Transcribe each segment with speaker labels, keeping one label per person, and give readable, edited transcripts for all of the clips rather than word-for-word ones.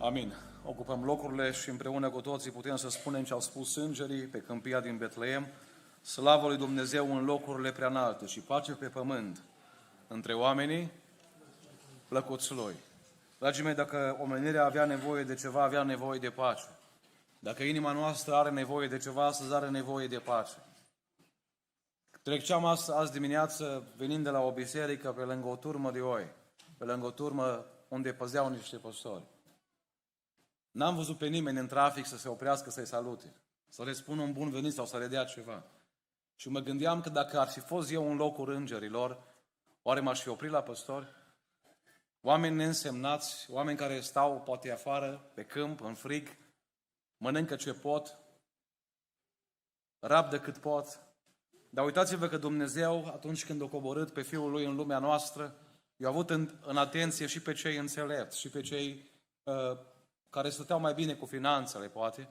Speaker 1: Amin. Ocupăm locurile și împreună cu toții putem să spunem ce au spus îngerii pe câmpia din Betleem. Slavă lui Dumnezeu în locurile preanalte și pace pe pământ între oamenii plăcuți lui. Dragii mei, dacă omenirea avea nevoie de ceva, avea nevoie de pace. Dacă inima noastră are nevoie de ceva, astăzi are nevoie de pace. Treceam azi dimineață, venind de la o biserică pe lângă o turmă de oi, pe lângă o turmă unde păzeau niște păstori. N-am văzut pe nimeni în trafic să se oprească să-i salute, să le spună un bun venit sau să le dea ceva. Și mă gândeam că dacă ar fi fost eu în locul îngerilor, oare m-aș fi oprit la păstori? Oameni neînsemnați, oameni care stau poate afară, pe câmp, în frig, mănâncă ce pot, rabdă cât pot. Dar uitați-vă că Dumnezeu, atunci când a coborât pe Fiul Lui în lumea noastră, i-a avut în atenție și pe cei înțelepți, și pe cei care stăteau mai bine cu finanțele, poate,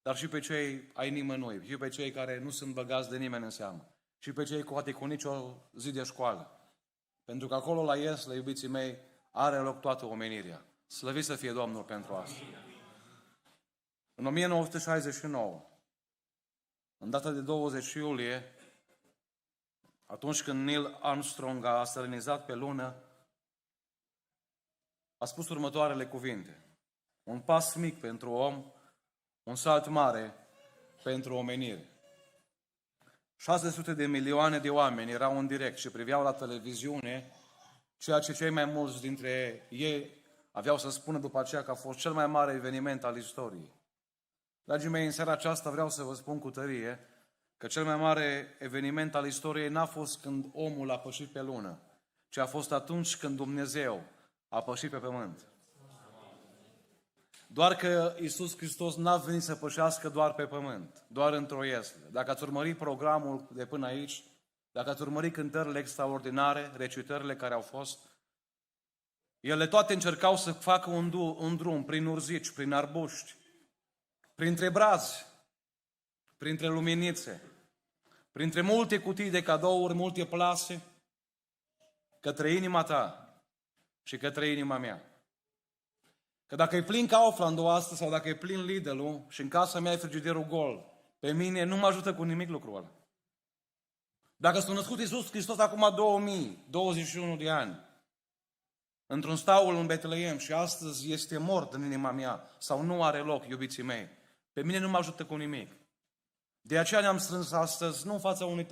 Speaker 1: dar și pe cei ai nimănui, și pe cei care nu sunt băgați de nimeni în seamă, și pe cei poate cu nicio zi de școală. Pentru că acolo la Iesle, iubiții mei, are loc toată omenirea. Slăvit să fie Domnul pentru asta. În 1969, în data de 20 iulie, atunci când Neil Armstrong a sălănizat pe lună, a spus următoarele cuvinte: un pas mic pentru om, un salt mare pentru omenire. 600 de milioane de oameni erau în direct și priveau la televiziune ceea ce cei mai mulți dintre ei aveau să spună după aceea că a fost cel mai mare eveniment al istoriei. Dragii mei, în seara aceasta vreau să vă spun cu tărie că cel mai mare eveniment al istoriei n-a fost când omul a pășit pe lună, ci a fost atunci când Dumnezeu a pășit pe pământ. Doar că Iisus Hristos n-a venit să pășească doar pe pământ, doar într-o Iesle. Dacă ați urmărit programul de până aici, dacă ați urmărit cântările extraordinare, recitările care au fost, ele toate încercau să facă un drum prin urzici, prin arbuști, printre brazi, printre luminițe, printre multe cutii de cadouri, multe plase, către inima ta și către inima mea. Că dacă e plin Kaufland-ul astăzi sau dacă e plin Lidl-ul și în casa mea e frigiderul gol, pe mine nu mă ajută cu nimic lucrul ăla. Dacă s-a născut Iisus Hristos acum 2021 de ani, într-un staul în Betleem și astăzi este mort în inima mea sau nu are loc, iubiții mei, pe mine nu mă ajută cu nimic. De aceea ne-am strâns astăzi nu în fața unui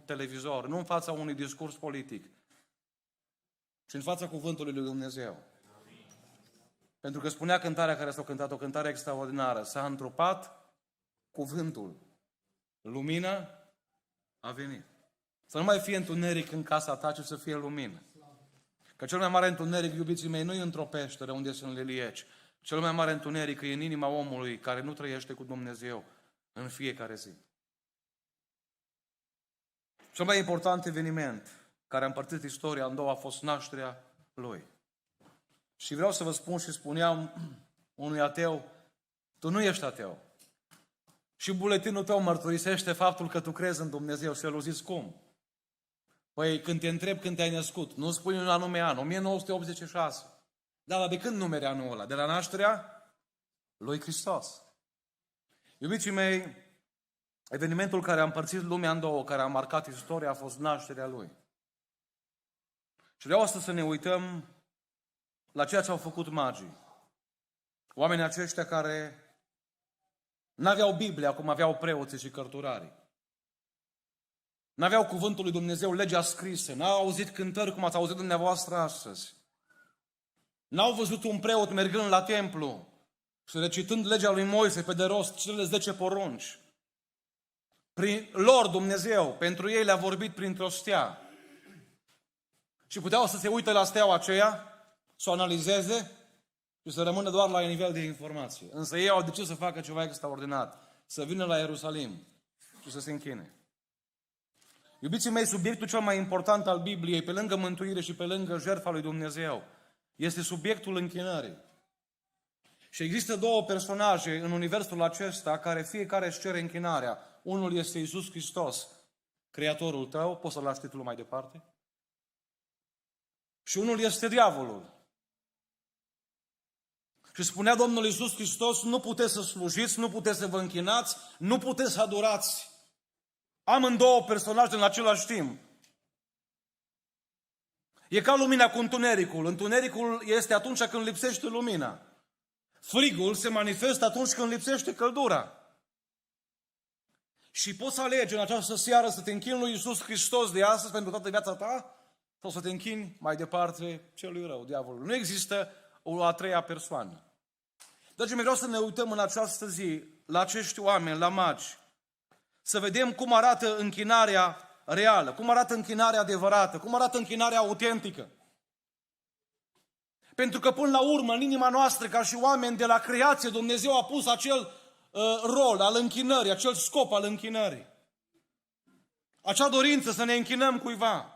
Speaker 1: televizor, nu în fața unui discurs politic, ci în fața cuvântului lui Dumnezeu. Pentru că spunea cântarea care s-a cântat, o cântare extraordinară, s-a întrupat cuvântul, lumina a venit. Să nu mai fie întuneric în casa ta, ci să fie lumină. Că cel mai mare întuneric, iubiții mei, nu e într-o peșteră unde sunt lilieci. Cel mai mare întuneric e în inima omului care nu trăiește cu Dumnezeu în fiecare zi. Cel mai important eveniment care a împărțit istoria în două a fost nașterea Lui. Și vreau să vă spun și spuneam unui ateu, tu nu ești ateu. Și buletinul tău mărturisește faptul că tu crezi în Dumnezeu. Și el a zis cum? Păi când te întreb când te-ai născut, nu spui un anume an, 1986. Da, dar de când numeri anul ăla? De la nașterea lui Hristos. Iubiții mei, evenimentul care a împărțit lumea în două, care a marcat istoria, a fost nașterea Lui. Și vreau astăzi să ne uităm la ceea ce au făcut magii. Oamenii aceștia care n-aveau Biblia cum aveau preoții și cărturarii. N-aveau cuvântul lui Dumnezeu, legea scrisă, n-au auzit cântări cum ați auzit dumneavoastră astăzi. N-au văzut un preot mergând la templu și recitând legea lui Moise pe de rost, cele 10 porunci. Prin lor Dumnezeu, pentru ei le-a vorbit printr-o stea. Și puteau să se uite la steaua aceea, să o analizeze și să rămână doar la nivel de informație. Însă ei au decis să facă ceva extraordinar, să vină la Ierusalim și să se închine. Iubiții mei, subiectul cel mai important al Bibliei, pe lângă mântuire și pe lângă jertfa lui Dumnezeu, este subiectul închinării. Și există două personaje în universul acesta care fiecare își cere închinarea. Unul este Iisus Hristos, Creatorul tău, poți să lași titlul mai departe? Și unul este diavolul. Și spunea Domnul Iisus Hristos, nu puteți să slujiți, nu puteți să vă închinați, nu puteți să adorați amândouă personaje în același timp. E ca lumina cu întunericul. Întunericul este atunci când lipsește lumina. Frigul se manifestă atunci când lipsește căldura. Și poți alege în această seară să te închini lui Iisus Hristos de astăzi pentru toată viața ta sau să te închini mai departe celui rău, diavolului. Nu există o a treia persoană. Dragii mei, vreau să ne uităm în această zi la acești oameni, la magi, să vedem cum arată închinarea reală, cum arată închinarea adevărată, cum arată închinarea autentică. Pentru că până la urmă, în inima noastră, ca și oameni de la creație, Dumnezeu a pus acel rol al închinării, acel scop al închinării. Acea dorință să ne închinăm cuiva.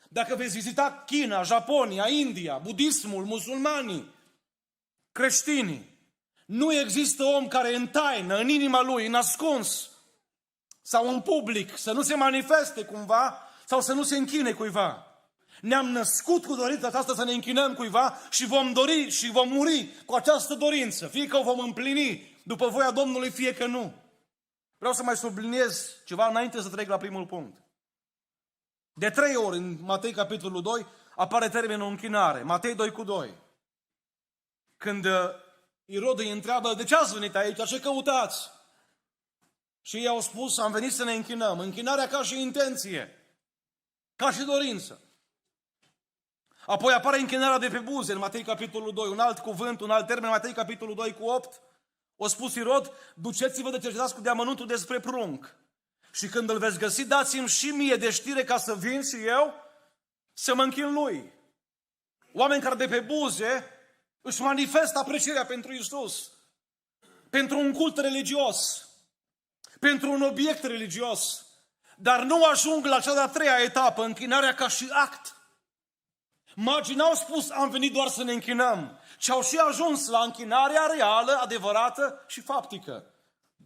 Speaker 1: Dacă veți vizita China, Japonia, India, budismul, musulmanii, creștinii, nu există om care în taină, în inima lui, în ascuns sau în public, să nu se manifeste cumva sau să nu se închine cuiva. Ne-am născut cu dorința aceasta să ne închinăm cuiva și vom dori și vom muri cu această dorință. Fie că o vom împlini după voia Domnului, fie că nu. Vreau să mai subliniez ceva înainte să trec la primul punct. De 3 ori în Matei capitolul 2 apare termenul închinare. Matei 2:2. Când Irod îi întreabă, de ce ați venit aici, ce căutați? Și ei au spus, am venit să ne închinăm. Închinarea ca și intenție, ca și dorință. Apoi apare închinarea de pe buze în Matei capitolul 2, un alt cuvânt, un alt termen, Matei capitolul 2:8. O spus Irod, duceți-vă de cercetați cu deamănuntul despre prunc. Și când îl veți găsi, dați-mi și mie de știre ca să vin și eu să mă închin lui. Oameni care de pe buze își manifestă aprecierea pentru Iisus, pentru un cult religios, pentru un obiect religios, dar nu ajung la cea de-a treia etapă, închinarea ca și act. Magii n-au spus, am venit doar să ne închinăm, ci au și ajuns la închinarea reală, adevărată și faptică.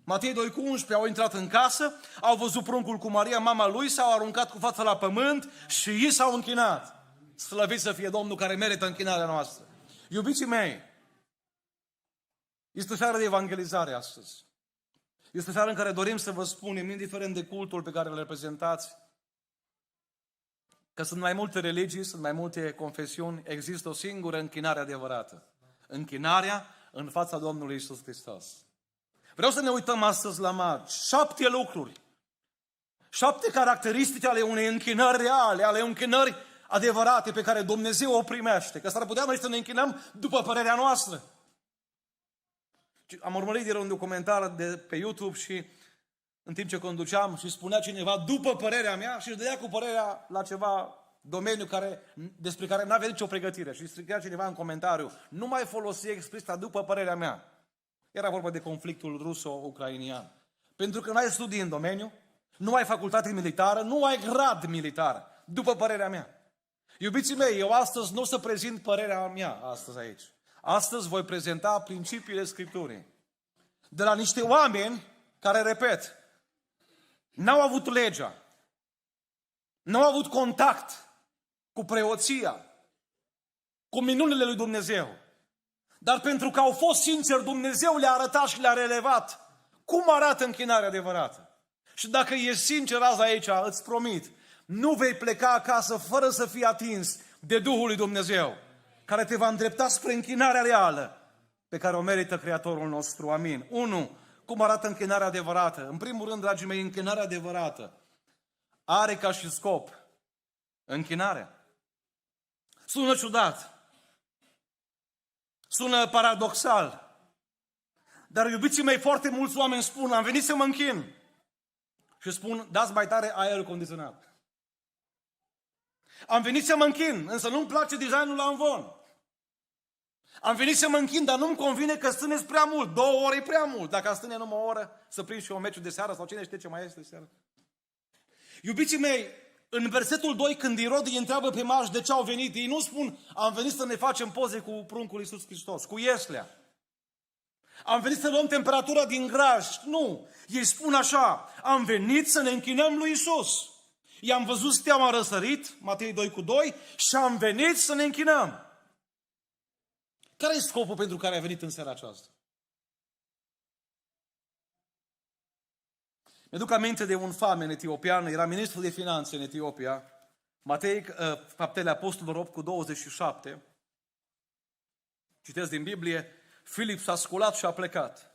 Speaker 1: Matei 2:11 au intrat în casă, au văzut pruncul cu Maria, mama lui, s-au aruncat cu fața la pământ și ei s-au închinat. Slăvit să fie Domnul care merită închinarea noastră. Iubiții mei, este o seară de evangelizare astăzi. Este o seară în care dorim să vă spunem, indiferent de cultul pe care îl reprezentați, că sunt mai multe religii, sunt mai multe confesiuni, există o singură închinare adevărată. Închinarea în fața Domnului Iisus Hristos. Vreau să ne uităm astăzi la magi. 7 lucruri. 7 caracteristici ale unei închinări reale, ale închinări adevărate pe care Dumnezeu o primește. Că s-ar putea noi să ne închinăm după părerea noastră. Am urmărit ieri un documentar de pe YouTube și în timp ce conduceam și spunea cineva după părerea mea și își dădea cu părerea la ceva domeniu despre care nu avea nicio pregătire. Și scria cineva în comentariu, nu mai folosi expresia după părerea mea. Era vorba de conflictul ruso-ucrainian. Pentru că nu ai studii în domeniu, nu ai facultate militară, nu ai grad militar, după părerea mea. Iubiții mei, eu astăzi nu o să prezint părerea mea astăzi aici. Astăzi voi prezenta principiile Scripturii. De la niște oameni care, repet, n-au avut legea, n-au avut contact cu preoția, cu minunile lui Dumnezeu. Dar pentru că au fost sinceri, Dumnezeu le-a arătat și le-a relevat cum arată închinarea adevărată. Și dacă ești sincer azi aici, îți promit, nu vei pleca acasă fără să fii atins de Duhul lui Dumnezeu, care te va îndrepta spre închinarea reală pe care o merită Creatorul nostru. Amin. 1. Cum arată închinarea adevărată? În primul rând, dragii mei, închinarea adevărată are ca și scop închinarea. Sună ciudat. Sună paradoxal. Dar, iubiții mei, foarte mulți oameni spun, am venit să mă închin. Și spun, dați mai tare aerul condiționat. Am venit să mă închin, însă nu-mi place designul la amvon. Am venit să mă închin, dar nu-mi convine că stâneți prea mult. 2 ore e prea mult. Dacă stâne numai o oră, să prind și un meciul de seară sau cine știe ce mai este de seară. Iubiții mei, în versetul 2, când Irod îi întreabă pe magi de ce au venit, ei nu spun, am venit să ne facem poze cu pruncul Iisus Hristos, cu ieslea. Am venit să luăm temperatura din graj. Nu. Ei spun așa, am venit să ne închinăm lui Iisus. I-am văzut steaua răsărit, Matei 2:2, și am venit să ne închinăm. Care e scopul pentru care ai venit în seara aceasta? Mi-aduc aminte de un famen etiopian, era ministrul de finanțe în Etiopia, Faptele Apostolilor 8:27. Citesc din Biblie, Filip s-a sculat și a plecat.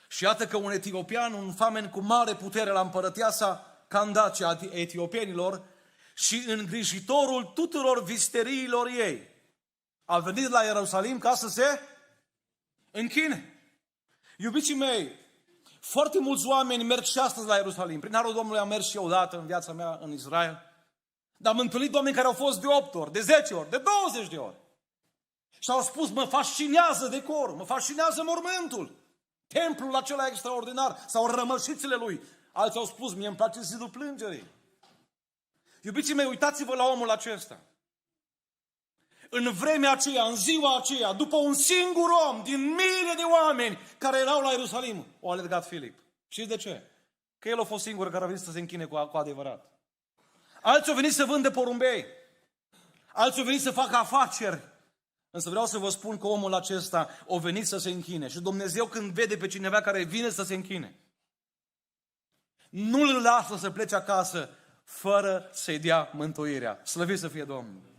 Speaker 1: Și iată că un etiopian, un famen cu mare putere la împărăteasa Candace a etiopienilor și îngrijitorul tuturor visteriilor ei, a venit la Ierusalim ca să se închine. Iubiții mei, foarte mulți oameni merg și astăzi la Ierusalim. Prin harul Domnului am mers și eu odată în viața mea în Israel. Dar am întâlnit oameni care au fost de 8 ori, de 10 ori, de 20 de ori. Și au spus, mă fascinează decorul, mă fascinează mormântul, templul acela extraordinar sau rămășițele lui. Alții au spus, mie îmi place zidul plângerii. Iubiții mei, uitați-vă la omul acesta. În vremea aceea, în ziua aceea, după un singur om din miile de oameni care erau la Ierusalim, o alergat Filip. Știți de ce? Că el a fost singurul care a venit să se închine cu adevărat. Alții au venit să vândă porumbei. Alții au venit să facă afaceri. Însă vreau să vă spun că omul acesta a venit să se închine. Și Dumnezeu când vede pe cineva care vine să se închine, nu îl lasă să plece acasă fără să-i dea mântuirea. Slăvit să fie Domnul!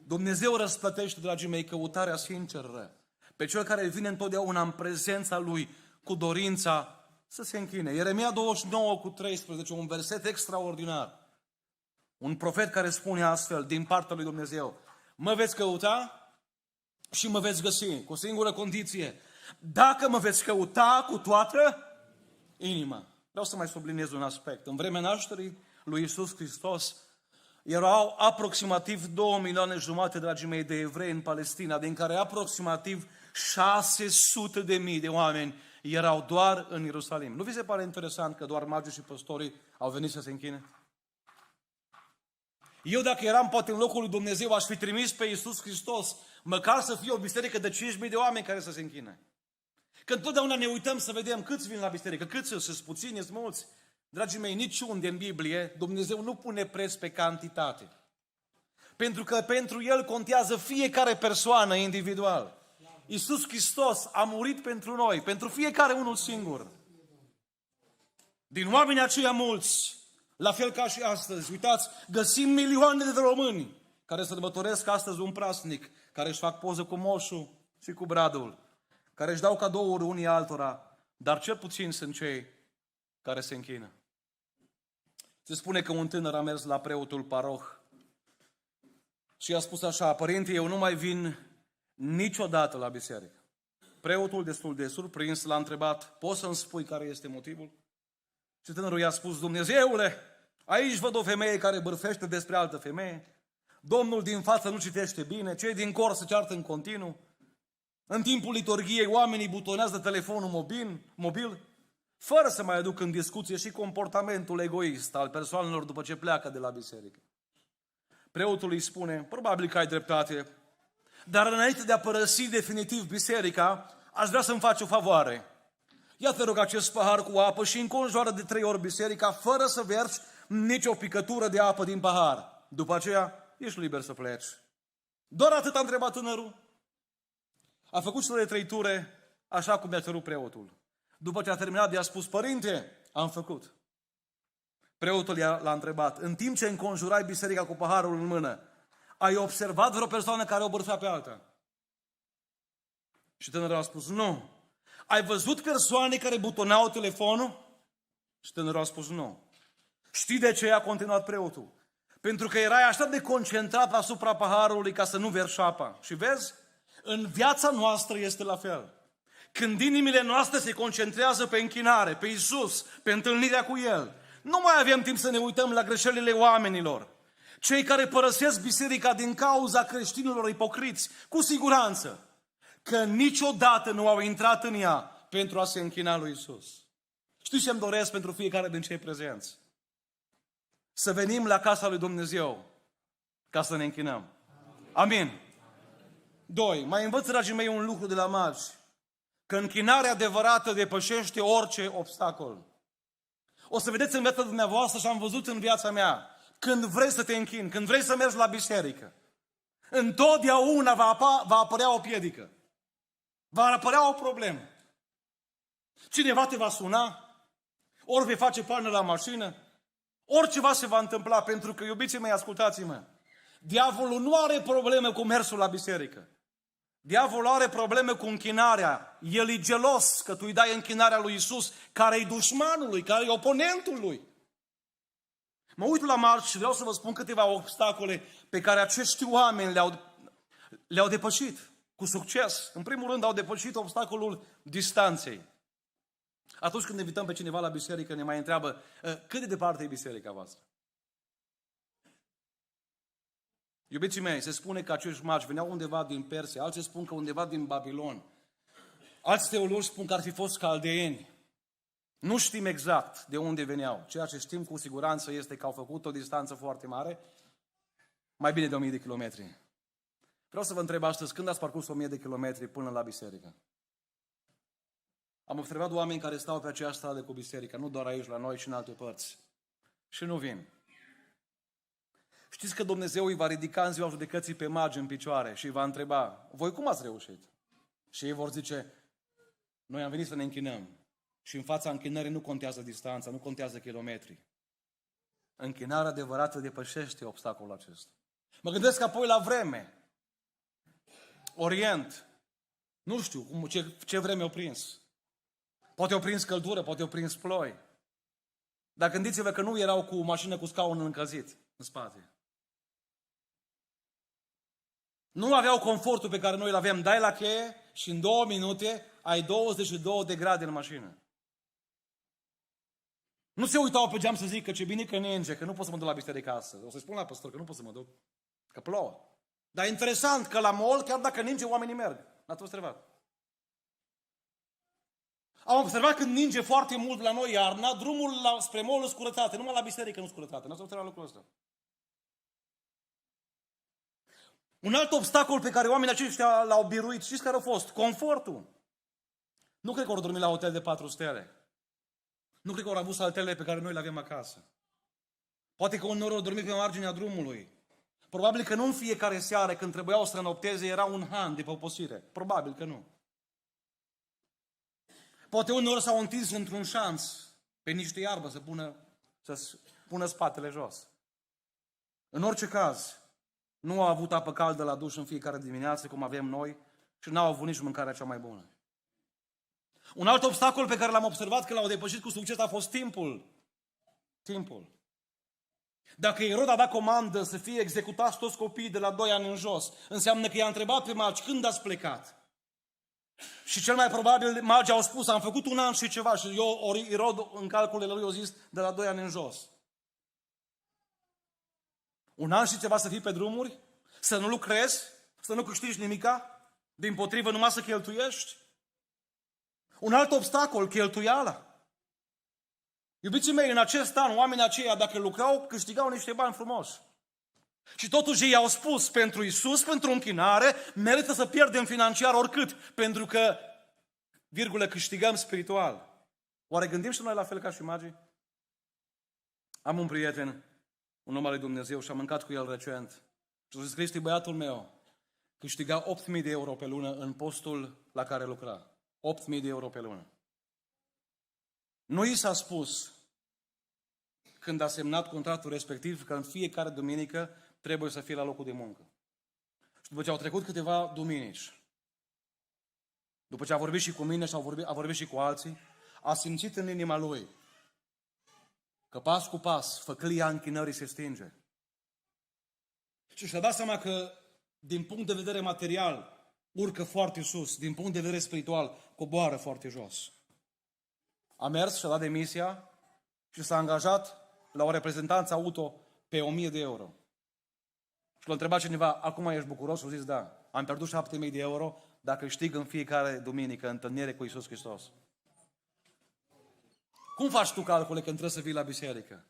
Speaker 1: Dumnezeu răsplătește, dragii mei, căutarea sinceră pe cel care vine întotdeauna în prezența Lui cu dorința să se închine. Ieremia 29:13, un verset extraordinar. Un profet care spune astfel, din partea lui Dumnezeu, mă veți căuta și mă veți găsi, cu o singură condiție, dacă mă veți căuta cu toată inima. Vreau să mai subliniez un aspect. În vremea nașterii lui Iisus Hristos, erau aproximativ 2,5 milioane, dragii mei, de evrei în Palestina, din care aproximativ 600.000 de oameni erau doar în Ierusalim. Nu vi se pare interesant că doar magii și păstorii au venit să se închine? Eu dacă eram poate în locul lui Dumnezeu, aș fi trimis pe Iisus Hristos, măcar să fie o biserică de 5.000 de oameni care să se închine. Că întotdeauna ne uităm să vedem câți vin la biserică, câți sunt puțini, sunt mulți. Dragii mei, niciunde în Biblie Dumnezeu nu pune preț pe cantitate. Pentru că pentru El contează fiecare persoană individual. Iisus Hristos a murit pentru noi, pentru fiecare unul singur. Din oamenii aceia mulți, la fel ca și astăzi, uitați, găsim milioane de români care sărbătoresc astăzi un praznic, care își fac poză cu moșul și cu bradul, care își dau cadouri unii altora, dar cel puțin sunt cei care se închină. Se spune că un tânăr a mers la preotul paroh și a spus așa, părinte, eu nu mai vin niciodată la biserică. Preotul, destul de surprins, l-a întrebat, poți să-mi spui care este motivul? Și tânărul i-a spus, Dumnezeule, aici văd o femeie care bârfește despre altă femeie, Domnul din față nu citește bine, cei din cor se ceartă în continuu, în timpul liturghiei oamenii butonează telefonul mobil, fără să mai aduc în discuție și comportamentul egoist al persoanelor după ce pleacă de la biserică. Preotul îi spune, probabil că ai dreptate, dar înainte de a părăsi definitiv biserica, aș vrea să-mi faci o favoare. Ia te rog acest pahar cu apă și înconjoară de 3 ori biserica, fără să vergi nici o picătură de apă din pahar. După aceea, ești liber să pleci. Doar atât a întrebat tânărul. A făcut cele 3 ture, așa cum i-a cerut preotul. După ce a terminat, i-a spus, părinte, am făcut. Preotul l-a întrebat, în timp ce înconjurai biserica cu paharul în mână, ai observat vreo persoană care o bârfea pe alta? Și tânărul a spus, nu. Ai văzut persoane care butoneau telefonul? Și tânărul a spus, nu. Știi de ce a continuat preotul? Pentru că erai așa de concentrat asupra paharului ca să nu vergi apa. Și vezi, în viața noastră este la fel. Când inimile noastre se concentrează pe închinare, pe Iisus, pe întâlnirea cu El, nu mai avem timp să ne uităm la greșelile oamenilor. Cei care părăsesc biserica din cauza creștinilor ipocriți, cu siguranță, că niciodată nu au intrat în ea pentru a se închina lui Iisus. Știți ce îmi doresc pentru fiecare din cei prezenți? Să venim la casa lui Dumnezeu ca să ne închinăm. Amin. 2. Mai învăț, dragii mei, un lucru de la magi. Că închinarea adevărată depășește orice obstacol. O să vedeți în viața dumneavoastră și am văzut în viața mea, când vrei să te închini, când vrei să mergi la biserică, întotdeauna va apărea o piedică. Va apărea o problemă. Cineva te va suna, ori vei face pană la mașină, oriceva se va întâmpla, pentru că, iubiții mei, ascultați-mă, diavolul nu are probleme cu mersul la biserică. Diavolul are probleme cu închinarea. El e gelos că tu îi dai închinarea lui Iisus, care e dușmanul lui, care e oponentul lui. Mă uit la marți și vreau să vă spun câteva obstacole pe care acești oameni le-au depășit cu succes. În primul rând au depășit obstacolul distanței. Atunci când invităm pe cineva la biserică, ne mai întreabă, cât de departe e biserica voastră? Iubiții mei, se spune că acești magi veneau undeva din Persia, alții spun că undeva din Babilon. Alți teologi spun că ar fi fost caldeeni. Nu știm exact de unde veneau. Ceea ce știm cu siguranță este că au făcut o distanță foarte mare, mai bine de 1000 de kilometri. Vreau să vă întreb astăzi, când ați parcurs 1000 de kilometri până la biserică? Am observat oameni care stau pe aceeași stradă cu biserica, nu doar aici la noi, și în alte părți. Și nu vin. Știți că Dumnezeu îi va ridica în ziua judecății pe magi în picioare și îi va întreba, voi cum ați reușit? Și ei vor zice, noi am venit să ne închinăm. Și în fața închinării nu contează distanța, nu contează kilometri. Închinarea adevărată depășește obstacolul acesta. Mă gândesc apoi la vreme. Orient. Nu știu ce vreme au prins. Poate au prins căldură, poate au prins ploi. Dar gândiți-vă că nu erau cu mașină cu scaun încălzit în spate. Nu aveau confortul pe care noi îl avem. Dai la cheie și în 2 minute ai 22 de grade în mașină. Nu se uitau pe geam să zică ce bine că ninge, că nu pot să mă duc la biserică astăzi. O să-i spun la păstor că nu pot să mă duc, că plouă. Dar e interesant că la mall, chiar dacă ninge, oamenii merg. N-ați observat? Am observat când ninge foarte mult la noi iarna, drumul spre mall sunt curățate, numai la biserică nu sunt curățate. N-ați observat lucrul ăsta? Un alt obstacol pe care oamenii aceștia l-au biruit, știți care a fost? Confortul. Nu cred că au dormit la hotel de 4 stele. Nu cred că au avut saltele pe care noi le avem acasă. Poate că uneori au dormit pe marginea drumului. Probabil că nu în fiecare seară când trebuiau să înopteze era un han de poposire. Probabil că nu. Poate uneori s-au întins într-un șanț pe niște iarbă să pună spatele jos. În orice caz, nu au avut apă caldă la duș în fiecare dimineață, cum avem noi, și n-au avut nici mâncarea cea mai bună. Un alt obstacol pe care l-am observat că l-au depășit cu succes a fost timpul. Timpul. Dacă Irod a dat comandă să fie executați toți copiii de la 2 ani în jos, înseamnă că i-a întrebat pe magi, când ați plecat? Și cel mai probabil magii au spus, am făcut 1 an și ceva, și Irod în calculele lui a zis de la 2 ani în jos. 1 an și ceva să fii pe drumuri? Să nu lucrezi? Să nu câștigi nimica? Dimpotrivă, numai să cheltuiești? Un alt obstacol, cheltuiala. Iubiții mei, în acest an, oamenii aceia, dacă lucrau, câștigau niște bani frumoși. Și totuși ei au spus, pentru Iisus, pentru închinare, merită să pierdem financiar oricât, pentru că, câștigăm spiritual. Oare gândim și noi la fel ca și magii? Am un prieten, un om al lui Dumnezeu, și am mâncat cu el recent. Și a zis, Cristi, băiatul meu, câștiga 8.000 de euro pe lună în postul la care lucra. 8.000 de euro pe lună. Nu i s-a spus, când a semnat contractul respectiv, că în fiecare duminică trebuie să fie la locul de muncă. Și după ce au trecut câteva duminici, după ce a vorbit și cu mine și a vorbit și cu alții, a simțit în inima lui că pas cu pas făclia închinării se stinge. Și și-a dat seama că, din punct de vedere material, urcă foarte sus, din punct de vedere spiritual, coboară foarte jos. A mers și a dat demisia și s-a angajat la o reprezentanță auto pe 1.000 de euro. Și l-a întrebat cineva, acum ești bucuros? Și a zis, da, am pierdut 7.000 de euro, dar câștig în fiecare duminică întâlnire cu Iisus Hristos. Cum faci tu calcule când trebuie să vii la biserică?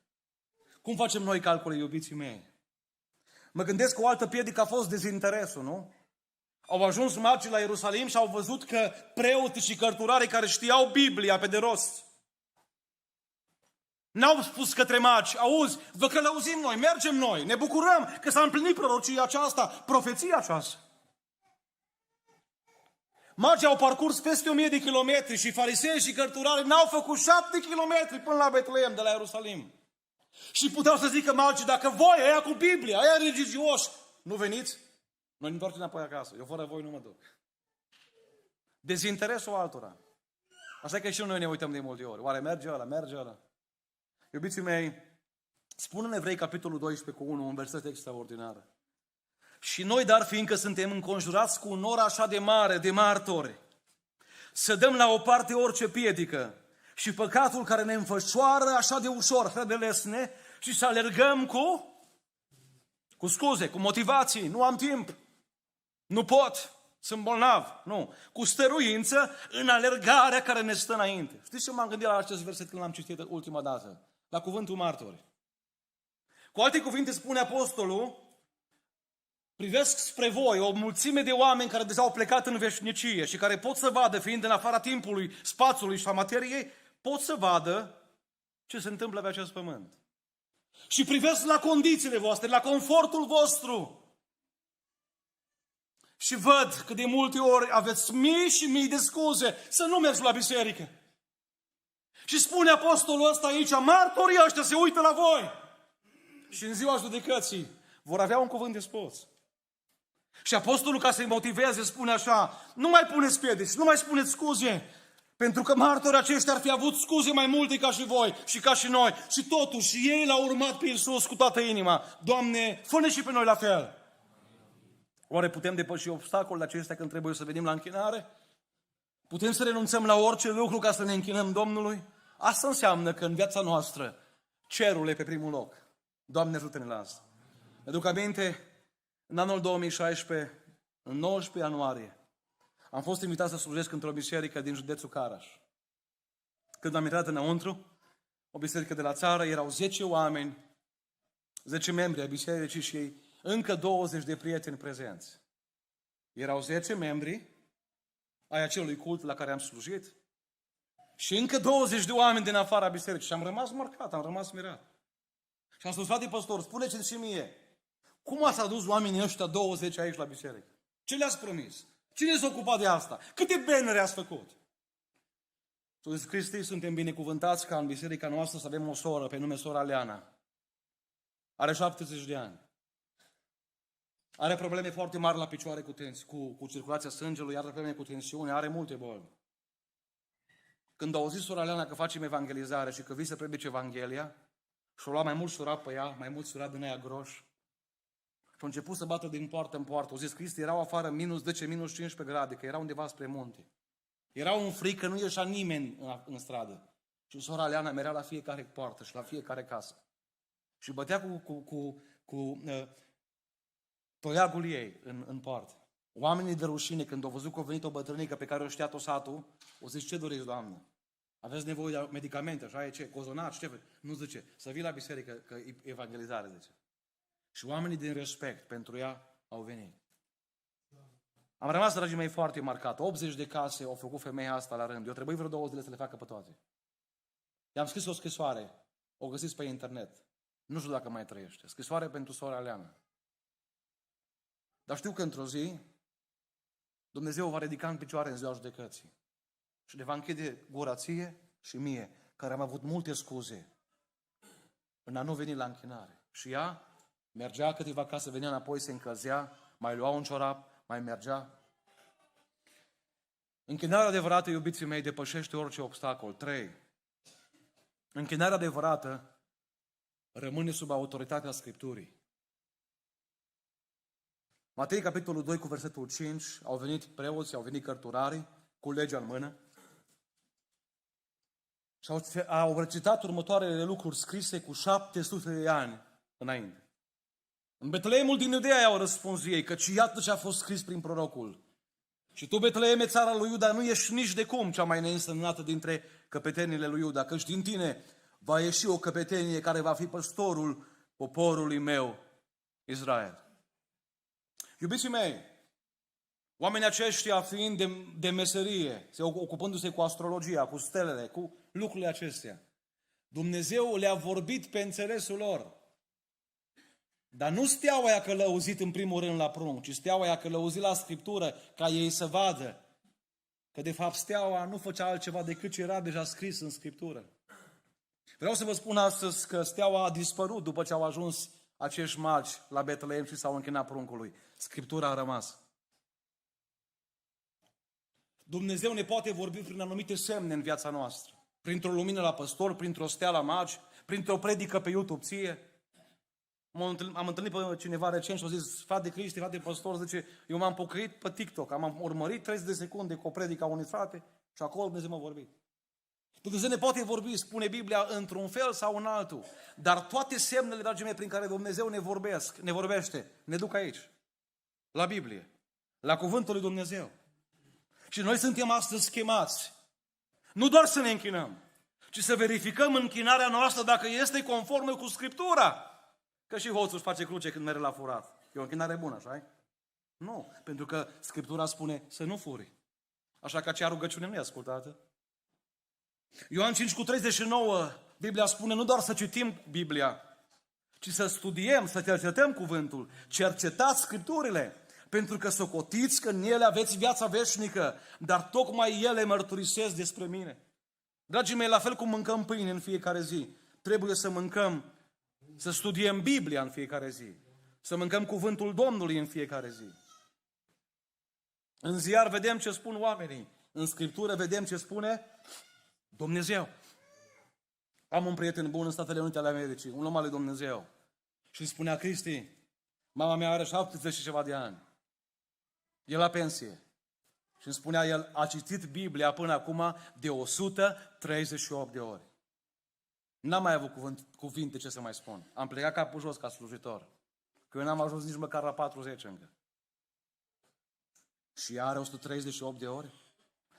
Speaker 1: Cum facem noi calcule, iubiții mei? Mă gândesc că o altă piedică a fost dezinteresul, nu? Au ajuns magii la Ierusalim și au văzut că preoții și cărturarii care știau Biblia pe de rost n-au spus către magi, auzi, vă călăuzim noi, mergem noi, ne bucurăm că s-a împlinit prorocia aceasta, profeția aceasta. Magii au parcurs peste 1000 de kilometri și farisei și cărturari n-au făcut 7 kilometri până la Betleem de la Ierusalim. Și puteau să zică magii, dacă voi, aia cu Biblia, aia religioși, nu veniți, noi ne întoarcem înapoi acasă. Eu fără voi nu mă duc. Dezinteresul altora. Așa că și noi ne uităm de multe ori. Oare merge ăla, merge ăla? Iubiții mei, spune în Evrei, capitolul 12 cu 1, un verset extraordinar. Și noi, dar fiindcă suntem înconjurați cu un nor așa de mare, de martori, să dăm la o parte orice piedică și păcatul care ne înfășoară așa de ușor, așa de lesne, și să alergăm cu scuze, cu motivații, nu am timp, nu pot, sunt bolnav, nu, cu stăruință în alergarea care ne stă înainte. Știți ce m-am gândit la acest verset când l-am citit ultima dată? La cuvântul martori. Cu alte cuvinte spune apostolul, privesc spre voi o mulțime de oameni care deja au plecat în veșnicie și care pot să vadă, fiind în afara timpului, spațiului și a materiei, pot să vadă ce se întâmplă pe acest pământ. Și privesc la condițiile voastre, la confortul vostru. Și văd că de multe ori aveți mii și mii de scuze să nu mergi la biserică. Și spune apostolul ăsta aici, martorii ăștia se uită la voi. Și în ziua judecății vor avea un cuvânt de spus. Și apostolul, ca să-i motiveze, spune așa, nu mai puneți piedici, nu mai spuneți scuze, pentru că martorii aceștia ar fi avut scuze mai multe ca și voi și ca și noi. Și totuși ei l-au urmat pe Iisus cu toată inima. Doamne, fă-ne și pe noi la fel. Oare putem depăși obstacolele acestea când trebuie să venim la închinare? Putem să renunțăm la orice lucru ca să ne închinăm Domnului? Asta înseamnă că în viața noastră cerul e pe primul loc. Doamne, ajută-ne la asta. Mi-aduc aminte, în anul 2016, în 19 ianuarie, am fost invitat să slujesc într-o biserică din județul Caraș. Când am intrat înăuntru, o biserică de la țară, erau 10 oameni, 10 membri ai bisericii și încă 20 de prieteni prezenți. Erau 10 membri ai acelui cult la care am slujit și încă 20 de oameni din afara bisericii. Și am rămas marcat, am rămas mirat. Și am spus, frate păstor, spune-mi și mie, cum ați adus oamenii ăștia 20 aici la biserică? Ce le-ați promis? Cine s-a ocupat de asta? Câte bannere ați făcut? Tu zici, Cristi, suntem binecuvântați ca în biserica noastră să avem o soră pe nume sora Leana. Are 70 de ani. Are probleme foarte mari la picioare cu circulația sângelui, are probleme cu tensiune, are multe boli. Când a auzit sora Leana că facem evangelizare și că vii să predice Evanghelia, și-a luat mai mult surat pe ea, mai mult surat din aia groși, și a început să bată din poartă în poartă. O zis, Cristi, erau afară minus 10, minus 15 grade, că erau undeva spre munte. Erau în frică, nu ieșea nimeni în stradă. Și sora Leana merea la fiecare poartă și la fiecare casă. Și bătea cu toiagul ei în poartă. Oamenii de rușine, când au văzut că a venit o bătrânică pe care o știa tot satul, o zis, ce doriți, Doamnă? Aveți nevoie de medicamente, așa e ce? Cozonaci, ce? Nu zice, să vii la biserică, că e evangelizare, zice. Și oamenii din respect pentru ea au venit. Am rămas, dragii mei, foarte marcat. 80 de case au făcut femeia asta la rând. Eu trebuie vreo 2 zile să le facă pe toate. I-am scris o scrisoare. O găsiți pe internet. Nu știu dacă mai trăiește. Scrisoare pentru sora Leana. Dar știu că într-o zi Dumnezeu va ridica în picioare în ziua judecății. Și le va închide gura ție și mie, care am avut multe scuze în a nu veni la închinare. Și ea mergea câteva case, venea înapoi, se încălzea, mai lua un ciorap, mai mergea. Închinarea adevărată, iubiții mei, depășește orice obstacol. 3. Închinarea adevărată rămâne sub autoritatea Scripturii. Matei, capitolul 2, cu versetul 5, au venit preoții, au venit cărturarii, cu legea în mână, și au recitat următoarele lucruri scrise cu 700 de ani înainte. În Betleemul din Iudeea au răspuns ei, căci iată ce a fost scris prin prorocul. Și tu, Betleeme, țara lui Iuda, nu ești nici de cum cea mai neînsemnată dintre căpetenile lui Iuda, căci din tine va ieși o căpetenie care va fi păstorul poporului meu, Israel. Iubiții mei, oamenii aceștia fiind de meserie, ocupându-se cu astrologia, cu stelele, cu lucrurile acestea, Dumnezeu le-a vorbit pe înțelesul lor. Dar nu steaua aia călăuzit în primul rând la prunc, ci steaua aia călăuzit la Scriptură, ca ei să vadă. Că de fapt steaua nu făcea altceva decât ce era deja scris în Scriptură. Vreau să vă spun astăzi că steaua a dispărut după ce au ajuns acești magi la Betleem și s-au închinat pruncului. Scriptura a rămas. Dumnezeu ne poate vorbi prin anumite semne în viața noastră. Printr-o lumină la păstor, printr-o stea la magi, printr-o predică pe YouTube ție. Am întâlnit pe cineva recent și a zis, frate Cristi, frate păstor, zice, eu m-am pocăit pe TikTok, am urmărit 30 de secunde cu o predică a unui frate și acolo Dumnezeu m-a vorbit. Dumnezeu ne poate vorbi, spune Biblia, într-un fel sau în altul, dar toate semnele, dragii mei, prin care Dumnezeu ne vorbește, ne duc aici, la Biblie, la Cuvântul lui Dumnezeu. Și noi suntem astăzi chemați, nu doar să ne închinăm, ci să verificăm închinarea noastră dacă este conformă cu Scriptura. Că și hoțul își face cruce când merge la furat. E o închinare bună, așa? Nu, pentru că Scriptura spune să nu furi. Așa că acea rugăciune nu e ascultată. Ioan 5:39, Biblia spune nu doar să citim Biblia, ci să studiem, să cercetăm cuvântul. Cercetați Scripturile, pentru că socotiți că în ele aveți viața veșnică, dar tocmai ele mărturisesc despre mine. Dragii mei, la fel cum mâncăm pâine în fiecare zi, trebuie să mâncăm, să studiem Biblia în fiecare zi, să mâncăm cuvântul Domnului în fiecare zi. În ziar vedem ce spun oamenii, în Scriptură vedem ce spune Dumnezeu. Am un prieten bun în Statele Unite ale Americii, un om al lui Dumnezeu. Și îmi spunea, Cristi, mama mea are 70 și ceva de ani. E la pensie. Și îmi spunea, el a citit Biblia până acum de 138 de ori. N-am mai avut cuvinte ce să mai spun. Am plecat capul jos ca slujitor. Că eu n-am ajuns nici măcar la 40 încă. Și are 138 de ori.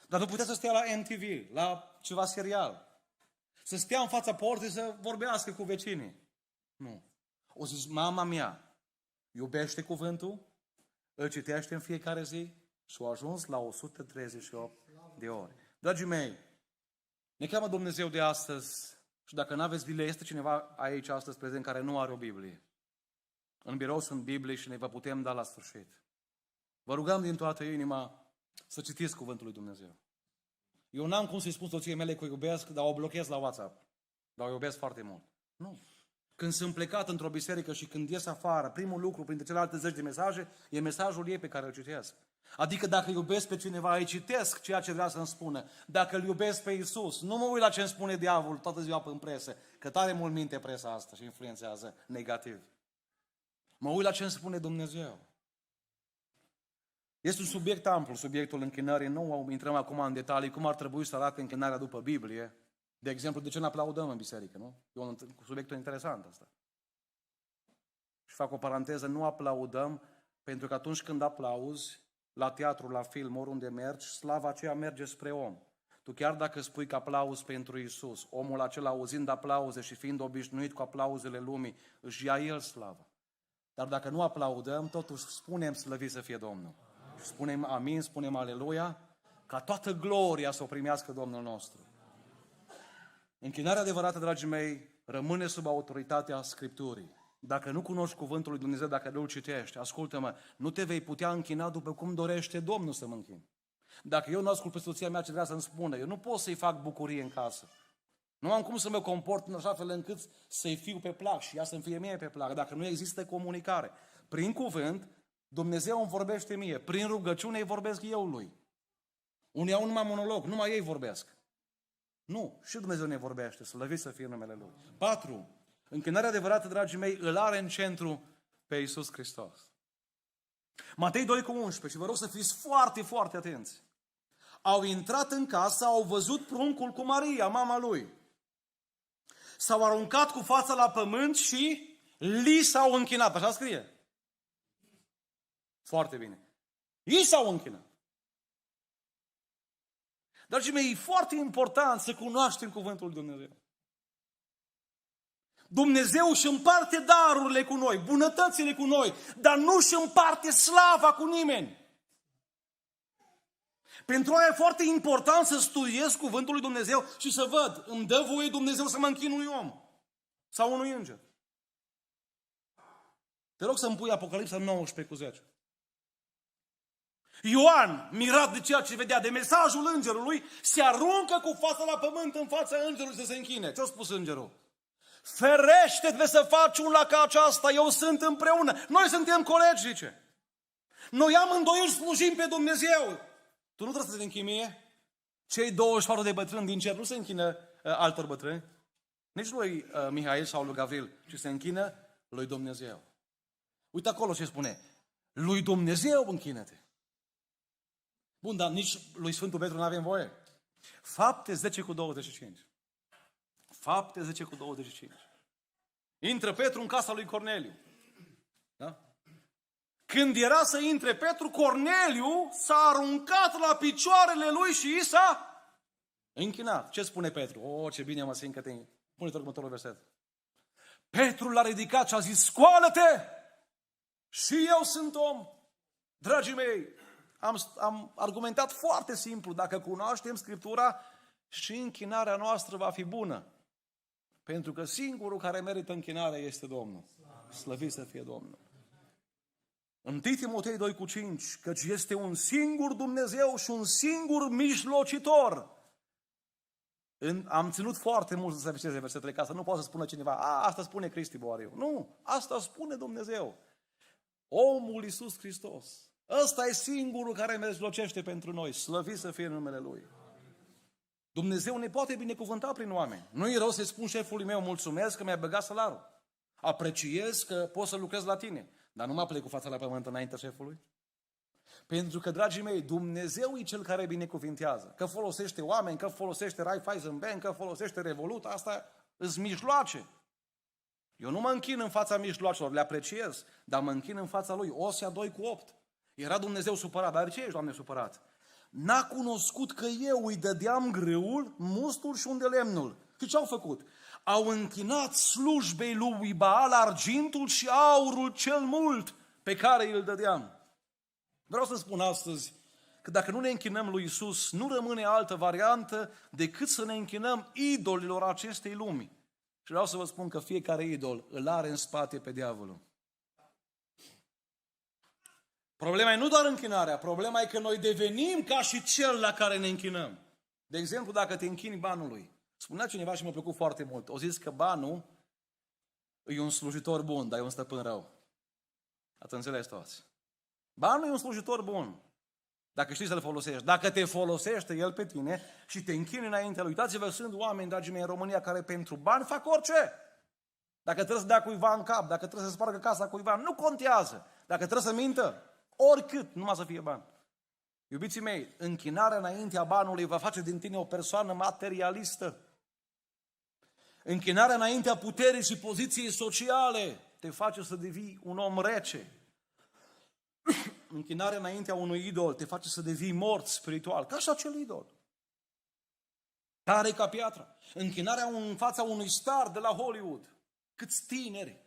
Speaker 1: Dar nu putea să stea la MTV, la ceva serial. Să stea în fața porții să vorbească cu vecinii. Nu. O zis, mama mea iubește cuvântul, îl citește în fiecare zi și a ajuns la 138 de ori. Dragii mei, ne cheamă Dumnezeu de astăzi și dacă nu aveți Biblie, este cineva aici astăzi prezent care nu are o Biblie. În birou sunt Biblie și ne vă putem da la sfârșit. Vă rugăm din toată inima să citiți cuvântul lui Dumnezeu. Eu n-am cum să-i spun soției mele că o iubesc, dar o blochez la WhatsApp. Dar o iubesc foarte mult. Nu. Când sunt plecat într-o biserică și când ies afară, primul lucru printre celelalte 10 de mesaje e mesajul ei pe care îl citesc. Adică dacă iubesc pe cineva, îi citesc ceea ce vrea să-mi spună. Dacă îl iubesc pe Iisus, nu mă uit la ce îmi spune diavolul toată ziua în presă, că tare mult minte presa asta și influențează negativ. Mă uit la ce îmi spune Dumnezeu. Este un subiect amplu, subiectul închinării. Nu intrăm acum în detalii cum ar trebui să arate închinarea după Biblie. De exemplu, de ce ne aplaudăm în biserică, nu? E un subiect interesant asta. Și fac o paranteză, nu aplaudăm, pentru că atunci când aplauzi, la teatru, la film, oriunde mergi, slava aceea merge spre om. Tu chiar dacă spui că aplauzi pentru Iisus, omul acela auzind aplauze și fiind obișnuit cu aplauzele lumii, își ia el slava. Dar dacă nu aplaudăm, totuși spunem slăvit să fie Domnul. Spunem amin, spunem aleluia, ca toată gloria să o primească Domnul nostru. Închinarea adevărată, dragii mei, rămâne sub autoritatea Scripturii. Dacă nu cunoști cuvântul lui Dumnezeu, dacă nu-l citești, ascultă-mă, nu te vei putea închina după cum dorește Domnul să mă închin. Dacă eu nu ascult pe soția mea ce vrea să-mi spună, eu nu pot să-i fac bucurie în casă. Nu am cum să mă comport în așa fel încât să-i fiu pe plac și ea să-mi fie mie pe plac, dacă nu există comunicare. Prin cuvânt, Dumnezeu îmi vorbește mie. Prin rugăciune îi vorbesc eu lui. Unii au numai monolog, numai ei vorbesc. Nu, și Dumnezeu ne vorbește, slăvit să fie numele Lui. 4. Închinarea adevărată, dragii mei, îl are în centru pe Iisus Hristos. Matei 2:11, și vă rog să fiți foarte, foarte atenți. Au intrat în casă, au văzut pruncul cu Maria, mama lui. S-au aruncat cu fața la pământ și li s-au închinat. Așa scrie. Foarte bine. Ei s-au închinat. Dragii mei, e foarte important să cunoaștem cuvântul lui Dumnezeu. Dumnezeu își împarte darurile cu noi, bunătățile cu noi, dar nu își împarte slava cu nimeni. Pentru aia e foarte important să studiez cuvântul lui Dumnezeu și să văd, îmi dă voie Dumnezeu să mă închin unui om sau unui înger. Te rog să-mi pui Apocalipsa 19:10. Ioan, mirat de ceea ce vedea, de mesajul îngerului, se aruncă cu fața la pământ în fața îngerului să se închine. Ce-a spus îngerul? Ferește-te să faci una ca aceasta, eu sunt împreună. Noi suntem colegi, zice. Noi amândoi îl slujim pe Dumnezeu. Tu nu trebuie să te închini mie? Cei 24 de bătrâni din cer nu se închină altor bătrâni. Nici lui Mihail sau lui Gavril, ci se închină lui Dumnezeu. Uite acolo ce spune. Lui Dumnezeu închină-te. Bun, dar nici lui Sfântul Petru nu avem voie. Fapte 10:25. Fapte 10:25. Intră Petru în casa lui Corneliu. Da? Când era să intre Petru, Corneliu s-a aruncat la picioarele lui și i s-a închinat. Ce spune Petru? O, ce bine mă simt că te... Pune-te următorul verset. Petru l-a ridicat și a zis, scoală-te! Și eu sunt om. Dragii mei, am argumentat foarte simplu. Dacă cunoaștem Scriptura, și închinarea noastră va fi bună. Pentru că singurul care merită închinarea este Domnul. Slăvit să fie Domnul. 1 Timotei 2:5, căci este un singur Dumnezeu și un singur mijlocitor. Am ținut foarte mult să citesc versetele ca să nu poate să spună cineva, asta spune Cristi Boariu. Nu, asta spune Dumnezeu. Omul Iisus Hristos. Ăsta e singurul care mijlocește pentru noi. Slăvit să fie numele Lui. Dumnezeu ne poate binecuvânta prin oameni. Nu-i rău să-i spun șefului meu, mulțumesc că mi-ai băgat salarul. Apreciez că pot să lucrez la tine. Dar nu mă plec cu fața la pământ înaintea șefului. Pentru că, dragii mei, Dumnezeu e Cel care binecuvintează. Că folosește oameni, că folosește Raiffeisen Bank, că folosește Revolut, asta îți mijloace. Eu nu mă închin în fața mijloacelor, le apreciez, dar mă închin în fața lui. Osea 2:8. Era Dumnezeu supărat. Dar ce ești, Doamne, supărat? N-a cunoscut că eu îi dădeam grâul, mustul și unde lemnul. Și ce au făcut? Au închinat slujbei lui Baal argintul și aurul cel mult pe care îl dădeam. Vreau să spun astăzi că dacă nu ne închinăm lui Isus, nu rămâne altă variantă decât să ne închinăm idolilor acestei lumi. Și vreau să vă spun că fiecare idol îl are în spate pe diavolul. Problema e nu doar închinarea, problema e că noi devenim ca și cel la care ne închinăm. De exemplu, dacă te închini banului. Spunea cineva și m-a plăcut foarte mult. O zis că banul e un slujitor bun, dar e un stăpân rău. Ați înțeles toți? Banul e un slujitor bun, dacă știi să-l folosești. Dacă te folosește el pe tine și te închini înaintea lui. Uitați-vă, sunt oameni, dragii mei, în România care pentru bani fac orice. Dacă trebuie să dea cuiva în cap, dacă trebuie să spargă casa cuiva, nu contează. Dacă trebuie să mintă, oricât, numai să fie bani. Iubiții mei, închinarea înaintea banului va face din tine o persoană materialistă. Închinarea înaintea puterii și poziției sociale te face să devii un om rece. Închinarea înaintea unui idol te face să devii mort spiritual, ca și acel idol. Tare ca piatra. Închinarea în fața unui star de la Hollywood. Câți tineri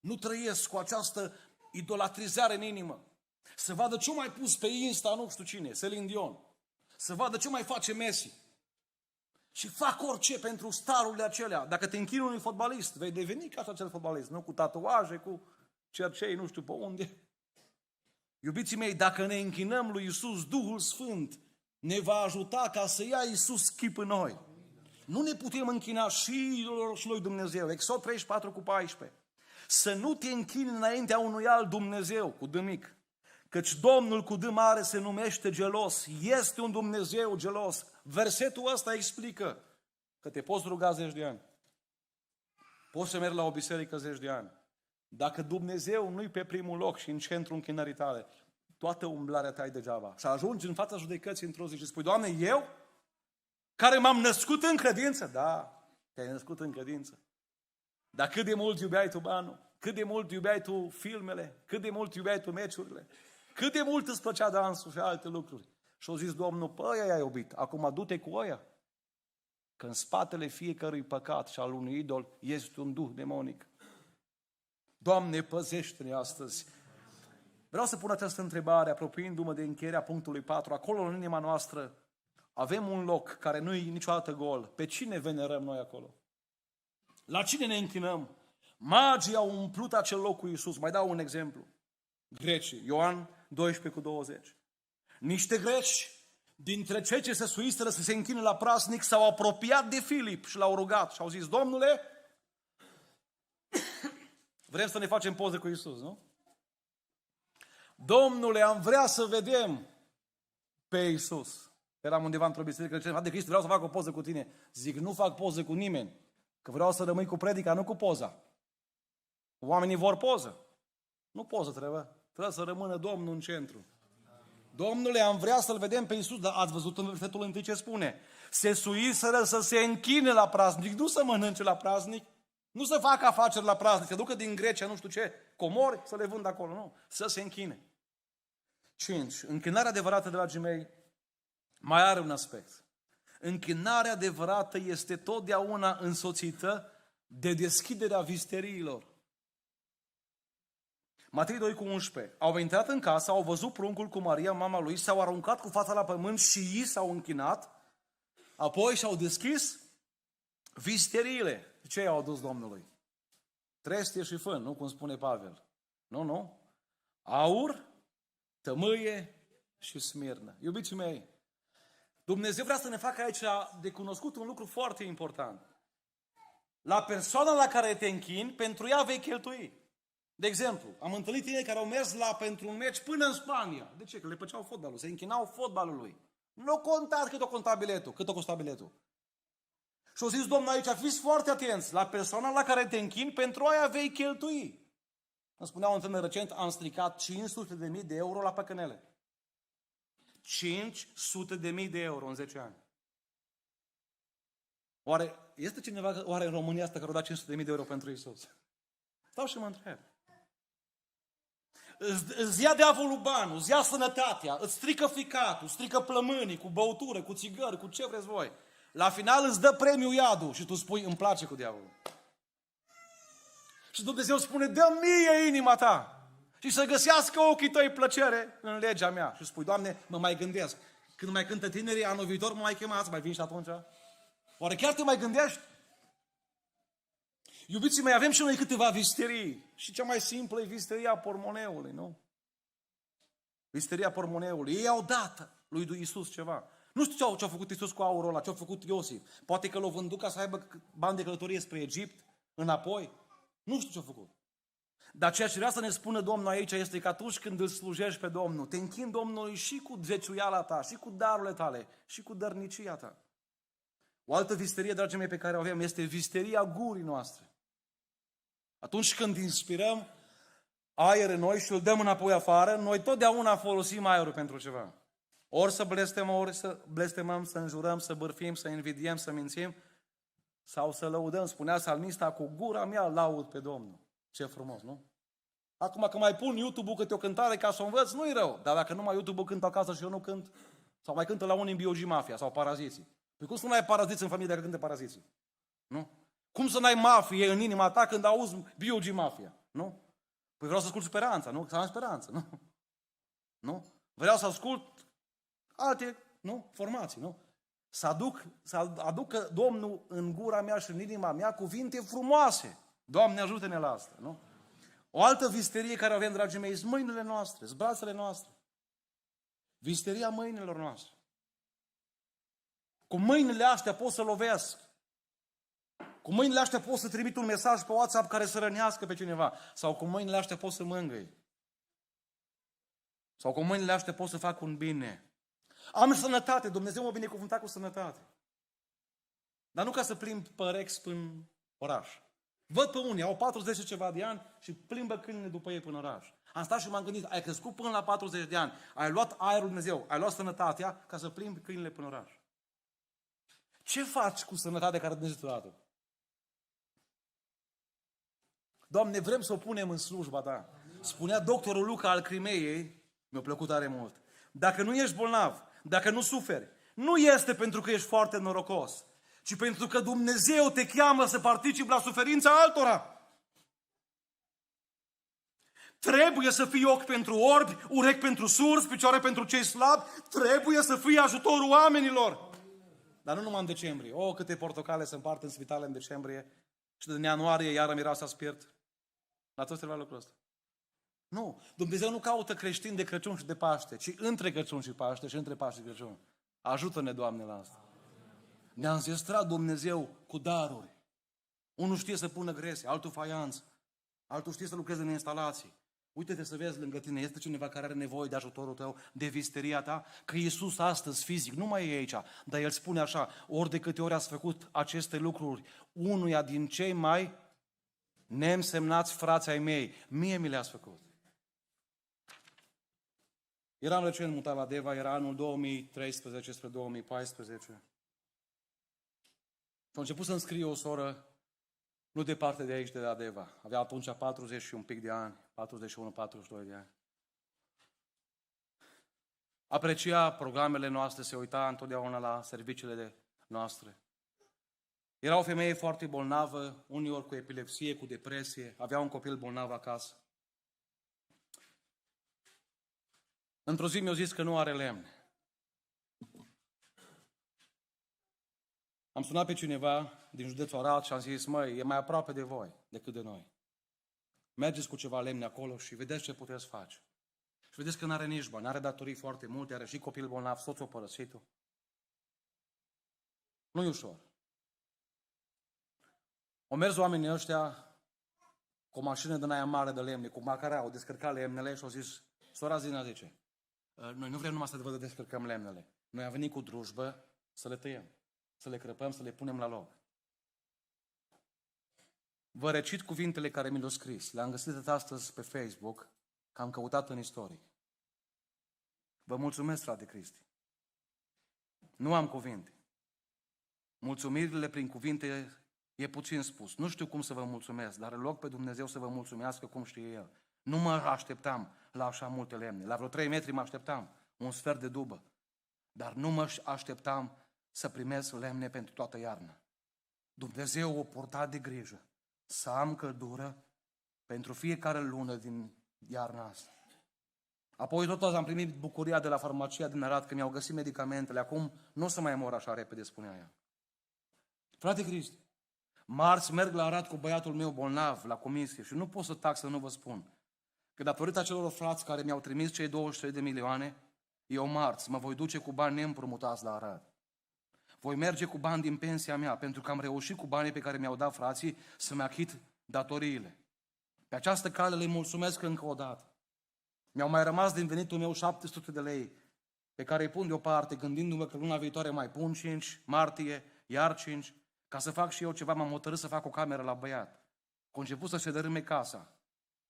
Speaker 1: nu trăiesc cu această idolatrizare în inimă. Să vadă ce mai pus pe Insta nu știu cine, Celine Dion. Să vadă ce mai face Messi. Și fac orice pentru starurile acelea. Dacă te închini unui fotbalist, vei deveni ca acel fotbalist. Nu cu tatuaje, cu cercei, nu știu pe unde. Iubiții mei, dacă ne închinăm lui Iisus, Duhul Sfânt ne va ajuta ca să ia Iisus chip în noi. Nu ne putem închina și idolilor și lui Dumnezeu. Exod 34:14. Să nu te închini înaintea unui alt Dumnezeu, cu D mic. Căci Domnul cu D mare se numește gelos. Este un Dumnezeu gelos. Versetul ăsta explică că te poți ruga 10 de ani. Poți să mergi la o biserică 10 de ani. Dacă Dumnezeu nu-i pe primul loc și în centrul închinării tale, toată umblarea ta e degeaba. Și ajungi în fața judecății într-o zi și spui, Doamne, eu, care m-am născut în credință, da, te-ai născut în credință. Dar cât de mult iubeai tu banul, cât de mult iubeai tu filmele, cât de mult iubeai tu meciurile, cât de mult îți plăcea dansul și alte lucruri. Și au zis Domnul, pe ăia i-ai iubit, acum du-te cu ăia. Că în spatele fiecărui păcat și al unui idol este un duh demonic. Doamne, păzește-ne astăzi. Vreau să pun această întrebare, apropiindu-mă de încheierea punctului 4. Acolo, în inima noastră, avem un loc care nu e niciodată gol. Pe cine venerăm noi acolo? La cine ne închinăm? Magii au umplut acel loc cu Iisus. Mai dau un exemplu. Grecii, Ioan 12:20. Niște greci, dintre cei ce se suiseră să se închine la praznic, s-au apropiat de Filip și l-au rugat și au zis: Domnule, vrem să ne facem poze cu Iisus, nu? Domnule, am vrea să vedem pe Iisus. Eram undeva într-o biserică, cineva de Cristi, vreau să fac o poză cu tine. Zic, nu fac poze cu nimeni, că vreau să rămâi cu predica, nu cu poza. Oamenii vor poză. Nu poză trebuie să rămână Domnul în centru. Domnule, am vrea să-L vedem pe Iisus, dar ați văzut în versetul 1 ce spune? Se suiseră să se închine la praznic, nu să mănânce la praznic, nu să facă afaceri la praznic, să ducă din Grecia, nu știu ce, comori, să le vândă acolo, nu, să se închine. 5. Închinarea adevărată, dragii mei, mai are un aspect. Închinarea adevărată este totdeauna însoțită de deschiderea visteriilor. Matei 2:11. Au intrat în casă, au văzut pruncul cu Maria, mama lui, s-au aruncat cu fața la pământ și ei s-au închinat, apoi și-au deschis visteriile. Ce i-au adus Domnului? Trestie și fân, nu cum spune Pavel. Nu. Aur, tămâie și smirnă. Iubiții mei, Dumnezeu vrea să ne facă aici de cunoscut un lucru foarte important. La persoana la care te închini, pentru ea vei cheltui. De exemplu, am întâlnit tineri care au mers pentru un meci până în Spania. De ce? Că le plăceau fotbalul, se închinau fotbalului. Nu contați cât o costa biletul. Și au zis, Domnul, aici fiți foarte atenți, la persoana la care te închini, pentru aia vei cheltui. Îmi spunea un tânăr recent, am stricat 500.000 de euro la păcănele. 500.000 de euro în 10 ani. Oare este cineva în România asta care a dat 500.000 de euro pentru Iisus? Stau și mă întreb. Îți ia diavolul banul, îți ia sănătatea, îți strică ficatul, îți strică plămânii cu băutură, cu țigări, cu ce vreți voi. La final îți dă premiul iadul și tu spui, îmi place cu diavolul. Și Dumnezeu spune, dă mie inima ta și să găsească ochii tăi plăcere în legea mea. Și spui, Doamne, mă mai gândesc. Când mai cântă tinerii, anul viitor mă mai chemați, mai vin și atunci? Oare chiar te mai gândești? Iubiții mei, avem și noi câteva visterii. Și cea mai simplă e visteria pormoneului, nu? Visteria pormoneului. Ei au dat lui Iisus ceva. Nu știu ce-a făcut Iisus cu aurul ăla, ce-a făcut Iosif. Poate că l-a vândut ca să aibă bani de călătorie spre Egipt, înapoi. Nu știu ce-a făcut. Dar ceea ce vrea să ne spună Domnul aici este că atunci când îl slujești pe Domnul, te închini Domnului și cu zeciuiala ta, și cu darurile tale, și cu dărnicia ta. O altă visterie, dragii mei, pe care o avem este visteria gurii noastre. Atunci când inspirăm aer în noi și îl dăm înapoi afară, noi totdeauna folosim aerul pentru ceva. Ori să blestemăm, ori să blestemăm, să înjurăm, să bârfim, să invidiem, să mințim sau să lăudăm. Spunea psalmista, cu gura mea laud pe Domnul. Ce frumos, nu? Acum că mai pun YouTube-ul câte o cântare ca să o învăț, nu-i rău. Dar dacă numai YouTube-ul cântă acasă și eu nu cânt, sau mai cântă la unii în Biology Mafia sau Paraziții. Păi cum să nu ai paraziți în familie dacă cântă Paraziții? Nu? Cum să n-ai mafie în inima ta când auzi Biology Mafia? Nu? Păi vreau să ascult Speranța, nu? Să am speranță, nu? Nu? Vreau să ascult alte, nu? Formații, nu? Să aducă Domnul în gura mea și în inima mea cuvinte frumoase. Doamne, ajută-ne la asta, nu? O altă visterie care o avem, dragii mei, sunt mâinile noastre, sunt brațele noastre. Visteria mâinilor noastre. Cu mâinile astea pot să lovesc. Cu mâinile astea pot să trimit un mesaj pe WhatsApp care să rănească pe cineva. Sau cu mâinile astea pot să mângâi. Sau cu mâinile astea pot să fac un bine. Am sănătate, Dumnezeu m-a binecuvântat cu sănătate. Dar nu ca să plimb pe Rex până oraș. Văd pe unii, au 40 ceva de ani și plimbă câinile după ei până oraș. Am stat și m-am gândit, ai crescut până la 40 de ani, ai luat aerul Dumnezeu, ai luat sănătatea ca să plimbi câinile până oraș. Ce faci cu sănătatea care Dumnezeu ți-a dat-o? Doamne, vrem să o punem în slujba ta. Spunea doctorul Luca al Crimeiei, mi-a plăcut tare mult, dacă nu ești bolnav, dacă nu suferi, nu este pentru că ești foarte norocos, ci pentru că Dumnezeu te cheamă să participi la suferința altora. Trebuie să fii ochi pentru orbi, urechi pentru surzi, picioare pentru cei slabi, trebuie să fii ajutorul oamenilor. Dar nu numai în decembrie. Câte portocale se împart în spitale în decembrie și din ianuarie iară miroase a spirit. La toți trebuie lucrul ăsta. Nu. Dumnezeu nu caută creștini de Crăciun și de Paște, ci între Crăciun și Paște și între Paște și Crăciun. Ajută-ne, Doamne, la asta. Ne-a înzestrat Dumnezeu cu daruri. Unul știe să pună grese, altul faianță, altul știe să lucreze în instalații. Uite-te să vezi lângă tine, este cineva care are nevoie de ajutorul tău, de visteria ta? Că Iisus astăzi, fizic, nu mai e aici, dar El spune așa, ori de câte ori ați făcut aceste lucruri, unuia din cei mai neînsemnați frați ai mei, mie mi le-ați făcut. Eram recent mutat la Deva, era anul 2013 spre 2014. Și a început să-mi scrie o soră, nu departe de aici, de la Deva. Avea atunci 40 și un pic de ani, 41-42 de ani. Aprecia programele noastre, se uita întotdeauna la serviciile noastre. Era o femeie foarte bolnavă, uneori cu epilepsie, cu depresie, avea un copil bolnav acasă. Într-o zi mi-a zis că nu are lemne. Am sunat pe cineva din județul Arad și am zis, măi, e mai aproape de voi decât de noi. Mergeți cu ceva lemne acolo și vedeți ce puteți face. Și vedeți că nu are nici bani, nu are datorii foarte multe, are și copil bolnav, soțul a părăsit-o. Nu-i ușor. Au mers oamenii ăștia cu o mașină din aia mare de lemne, cu macareau, au descărcat lemnele și au zis, sora Zina zice, noi nu vrem numai să vă descărcăm lemnele. Noi am venit cu drujbă să le tăiem, să le crăpăm, să le punem la loc. Vă recit cuvintele care mi le-au scris. Le-am găsit astăzi pe Facebook, că am căutat în istoric. Vă mulțumesc, frate Cristi. Nu am cuvinte. Mulțumirile prin cuvinte e puțin spus. Nu știu cum să vă mulțumesc, dar îl rog pe Dumnezeu să vă mulțumească cum știe El. Nu mă așteptam la așa multe lemne. La vreo 3 metri mă așteptam, un sfert de dubă. Dar nu mă așteptam să primesc lemne pentru toată iarna. Dumnezeu o purtat de grijă să am căldură pentru fiecare lună din iarna asta. Apoi tot am primit bucuria de la farmacia din Arad că mi-au găsit medicamentele. Acum nu o să mai mor așa repede, spunea ea. Frate Cristi, marți merg la Arad cu băiatul meu bolnav la comisie și nu pot să tac să nu vă spun că datorită acelor frați care mi-au trimis cei 23 de milioane, eu marți mă voi duce cu bani neîmprumutați la Arad. Voi merge cu bani din pensia mea, pentru că am reușit cu banii pe care mi-au dat frații să-mi achit datoriile. Pe această cale le mulțumesc încă o dată. Mi-au mai rămas din venitul meu 700 de lei, pe care îi pun deoparte, gândindu-mă că luna viitoare mai pun 5, martie, iar 5, ca să fac și eu ceva, m-am hotărât să fac o cameră la băiat. A început să se dărâme casa.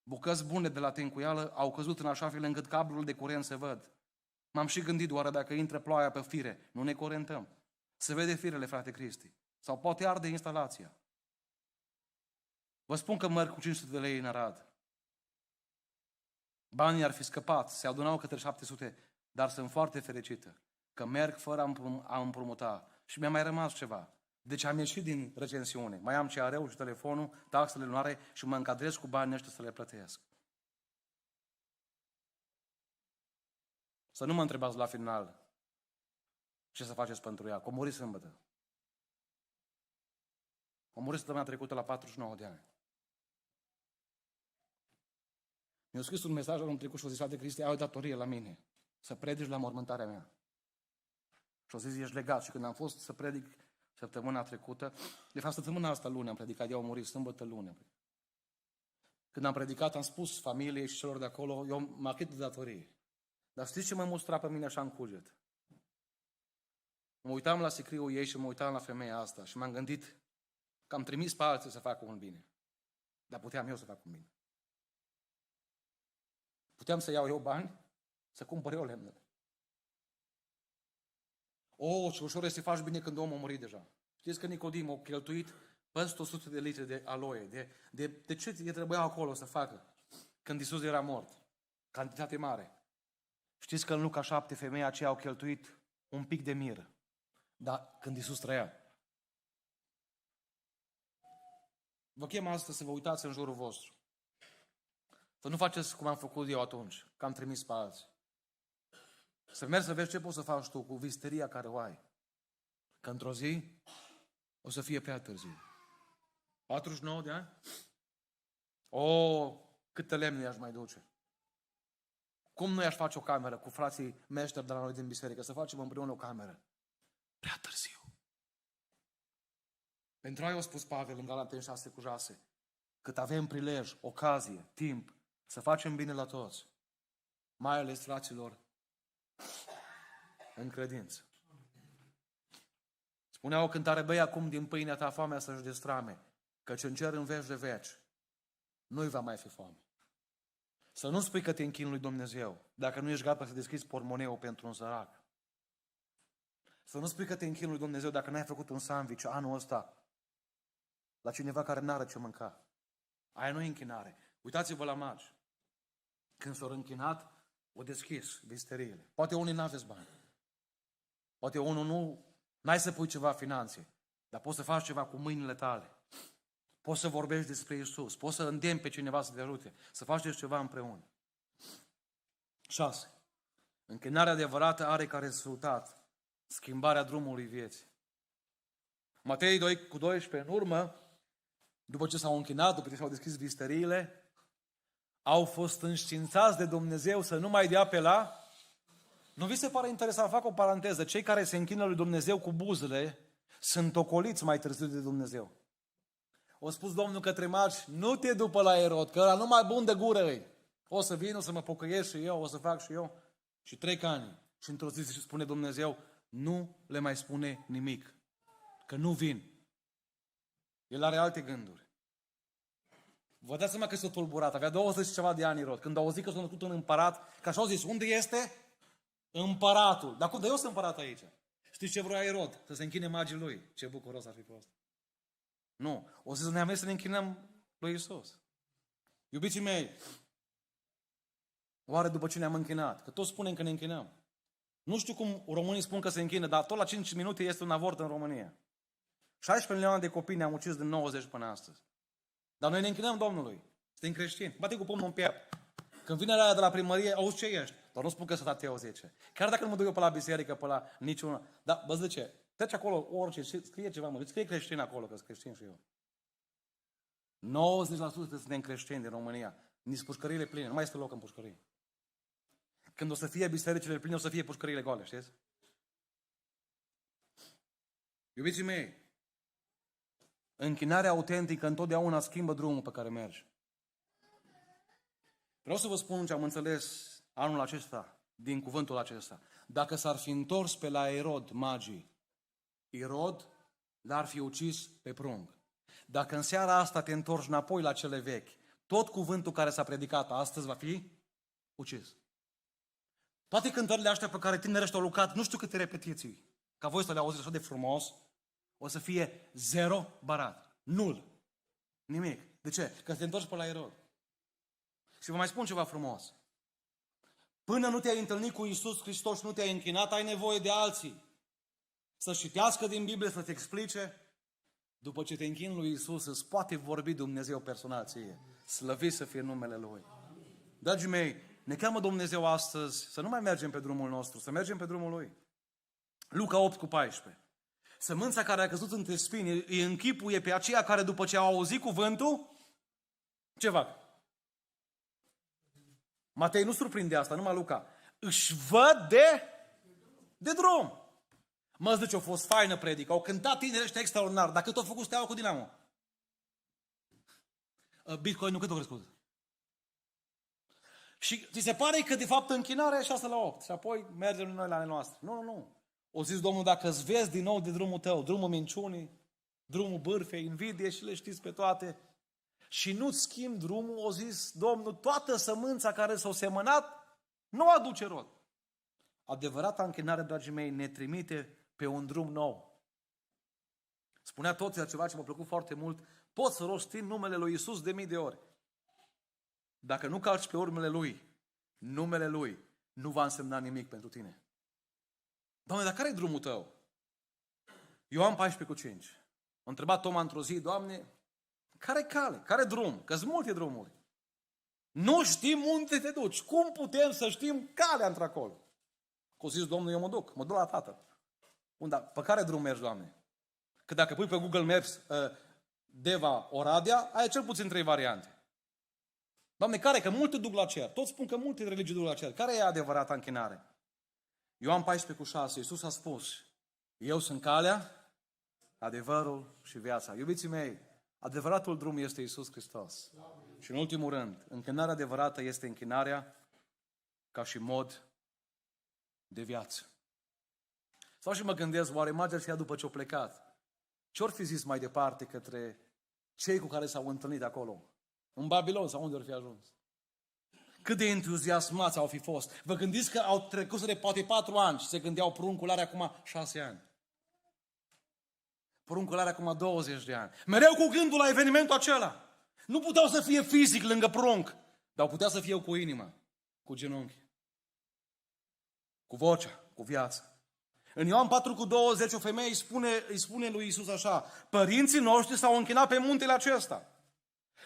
Speaker 1: Bucăți bune de la tencuială au căzut în așa fel încât cablurile de curent se văd. M-am și gândit, oare dacă intră ploaia pe fire, nu ne curentăm. Se vede firele, frate Cristi. Sau poate arde instalația. Vă spun că merg cu 500 de lei în Arad. Banii ar fi scăpat, se adunau către 700, dar sunt foarte fericită că merg fără a împrumuta. Și mi-a mai rămas ceva. Deci am ieșit din recensiune. Mai am CR-ul și telefonul, taxele lunare și mă încadrez cu banii ăștia să le plătesc. Să nu mă întrebați la final ce să faceți pentru ea. Că a murit sâmbătă. A murit săptămâna trecută la 49 de ani. Mi-a scris un mesaj anul trecut și a zis, frate Cristi, ai o datorie la mine, să predici la mormântarea mea. Și a zis, ești legat. Și când am fost să predic săptămâna trecută, de fapt săptămâna asta luni am predicat, eu am murit sâmbătă luni. Când am predicat, am spus familiei și celor de acolo, eu mă achit de datorie. Dar știți ce mă mustra pe mine așa în cuget? Mă uitam la sicriul ei și mă uitam la femeia asta și m-am gândit că am trimis pe alții să facă un bine. Dar puteam eu să fac un bine. Puteam să iau eu bani, să cumpăr eu lemnele. Ce ușor este să faci bine când omul a murit deja. Știți că Nicodim a cheltuit peste 100 de litri de aloe. De ce îi trebuia acolo să facă când Iisus era mort? Cantitate mare. Știți că în Luca 7 femeia aceea au cheltuit un pic de miră. Dar când Iisus trăia. Vă chem astăzi să vă uitați în jurul vostru. Să nu faceți cum am făcut eu atunci, că am trimis pe alții. Să mergi să vezi ce poți să faci tu cu visteria care o ai. Că într-o zi o să fie prea târziu. 49 de ani? Câte lemne aș mai duce. Cum nu i-aș face o cameră cu frații meșteri de la noi din biserică? Să facem împreună o cameră. Prea târziu. Pentru aia a spus Pavel în Galateni 6:6. Cât avem prilej, ocazie, timp, să facem bine la toți. Mai ales fraților în credință. Spunea o cântare, băi, acum din pâinea ta foamea să-și destrame, căci în cer în veci de veci nu-i va mai fi foame. Să nu spui că te închini lui Dumnezeu, dacă nu ești gata să deschizi portmoneul pentru un sărac. Să nu spui că te închini lui Dumnezeu dacă n-ai făcut un sandwich anul ăsta la cineva care n-are ce mânca. Aia nu e închinare. Uitați-vă la magi. Când s-au închinat, o deschis visteriile. Poate unii n-aveți bani. Poate unul n-ai să pui ceva finanțe, dar poți să faci ceva cu mâinile tale. Poți să vorbești despre Iisus. Poți să îndemni pe cineva să te ajute. Să faceți ceva împreună. 6. Închinarea adevărată are ca rezultat schimbarea drumului vieții. Matei 2:12, în urmă, după ce s-au închinat, după ce s-au deschis visteriile, au fost înștiințați de Dumnezeu să nu mai dea pe la... Nu vi se pare interesant? Fac o paranteză. Cei care se închină lui Dumnezeu cu buzele sunt ocoliți mai târziu de Dumnezeu. O spus Domnul către magi, nu te după la Erod, că ăla numai bun de gură îi. O să vin, o să mă pocăiesc și eu, o să fac și eu. Și trec ani. Și într-o zi spune Dumnezeu, nu le mai spune nimic. Că nu vin. El are alte gânduri. Vă dați seama că s-a tulburat. Avea 20 și ceva de ani Irod. Când au auzit că s-a născut un împărat, că așa au zis, unde este împăratul? Dar eu sunt împărat aici. Știți ce vrea Irod? Să se închine magii lui. Ce bucuros ar fi fost. Nu. O zis, ne-am mers să ne închinăm lui Iisus. Iubiții mei, oare după ce ne-am închinat? Că toți spunem că ne închinăm. Nu știu cum românii spun că se închină, dar tot la 5 minute este un avort în România. 16 milioane de copii ne-am ucis din 90 până astăzi. Dar noi ne închinăm Domnului. Suntem creștini. Bate cu pumnul în piept. Când vine aia de la primărie, auzi ce ești? Dar nu spun că sunt ateu 10. Chiar dacă nu mă duc eu pe la biserică, pe la niciuna. Dar, vă zice, trece acolo orice, scrie ceva, mă, scrie creștin acolo, că sunt creștin și eu. 90% suntem creștini din România. Nici pușcăriile pline, nu mai este loc în pușcării. Când o să fie bisericile pline, o să fie pușcăriile goale, știți? Iubiții mei, închinarea autentică întotdeauna schimbă drumul pe care mergi. Vreau să vă spun ce am înțeles anul acesta, din cuvântul acesta. Dacă s-ar fi întors pe la Irod magii, Irod l-ar fi ucis pe prunc. Dacă în seara asta te întorci înapoi la cele vechi, tot cuvântul care s-a predicat astăzi va fi ucis. Toate cântările astea pe care tinerii ăștia au lucrat, nu știu câte repetiții, ca voi să le auziți așa de frumos, o să fie 0 barat. Nul. Nimic. De ce? Că te întorci pe la Irod. Și vă mai spun ceva frumos. Până nu te-ai întâlnit cu Iisus Hristos și nu te-ai închinat, ai nevoie de alții. Să citească din Biblie, să-ți explice. După ce te închini lui Iisus, îți poate vorbi Dumnezeu personal ție. Slăvit să fie numele Lui. Dragii mei, ne cheamă Dumnezeu astăzi să nu mai mergem pe drumul nostru, să mergem pe drumul Lui. Luca 8:14. Sămânța care a căzut între spini îi închipuie pe aceia care după ce au auzit cuvântul, ce fac? Matei nu surprinde asta, numai Luca. Își văd de drum. Mă zice, a fost faină predică, au cântat tinerii ăștia extraordinar, dar cât au făcut Steaua cu Dinamo? Bitcoin-ul cât a crescut? Și ți se pare că de fapt închinarea e 6-8 și apoi mergem noi la ale noastre. Nu. O zis Domnul, dacă îți vezi din nou de drumul tău, drumul minciunii, drumul bârfei, invidie și le știți pe toate, și nu-ți schimbi drumul, o zis Domnul, toată sămânța care s-a semănat nu aduce rod. Adevărata închinare, dragii mei, ne trimite pe un drum nou. Spunea toți ceva ce m-a plăcut foarte mult, poți să rosti numele lui Iisus de mii de ori. Dacă nu calci pe urmele Lui, numele Lui nu va însemna nimic pentru tine. Doamne, dar care e drumul tău? Ioan 14:5. A întrebat Toma într-o zi, Doamne, care cale? Care drum? Că-s multe drumuri. Nu știm unde te duci. Cum putem să știm calea într-acolo? Că o zis Domnul, eu mă duc la Tatăl. Unde? Pe care drum mergi, Doamne? Că dacă pui pe Google Maps Deva, Oradea, ai cel puțin 3 variante. Doamne, care? Că multe duc la cer. Toți spun că multe religii duc la cer. Care e adevărata închinare? Ioan 14:6, Iisus a spus, eu sunt calea, adevărul și viața. Iubiții mei, adevăratul drum este Iisus Hristos. Și în ultimul rând, închinarea adevărată este închinarea ca și mod de viață. Sau și mă gândesc, oare imaginea aceea după ce au plecat, ce-or fi zis mai departe către cei cu care s-au întâlnit acolo? În Babilon sau unde or fi ajuns? Cât de entuziasmați au fi fost. Vă gândiți că au trecut de poate 4 ani și se gândeau pruncul are acum 6 ani. Pruncul are acum 20 de ani. Mereu cu gândul la evenimentul acela. Nu puteau să fie fizic lângă prunc, dar putea să fie cu inima, cu genunchi, cu vocea, cu viața. În Ioan 4:20 o femeie îi spune lui Iisus așa, părinții noștri s-au închinat pe muntele acesta.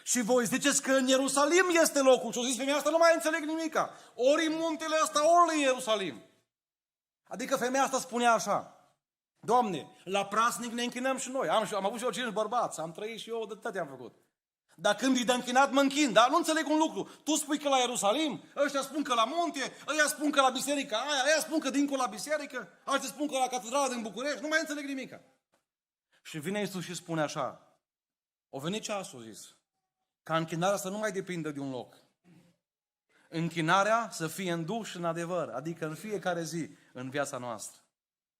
Speaker 1: Și voi ziceți că în Ierusalim este locul. Și o zis femeia asta, nu mai înțeleg nimica. Ori în muntele ăsta, ori în Ierusalim. Adică femeia asta spunea așa, Doamne, la praznic ne închinăm și noi. Am avut și eu 5 bărbați, am trăit și eu de toate am făcut. Dar când e de închinat, mă închin. Dar nu înțeleg un lucru. Tu spui că la Ierusalim, ăștia spun că la munte, ăia spun că la biserica aia, ăia spun că dincolo la biserică, alții spun că la catedrala din București, nu mai înțeleg nimica. Și vine Iisus și spune așa, o venit ceasul, zis, ca închinarea să nu mai depindă de un loc. Închinarea să fie în duh și în adevăr, adică în fiecare zi, în viața noastră.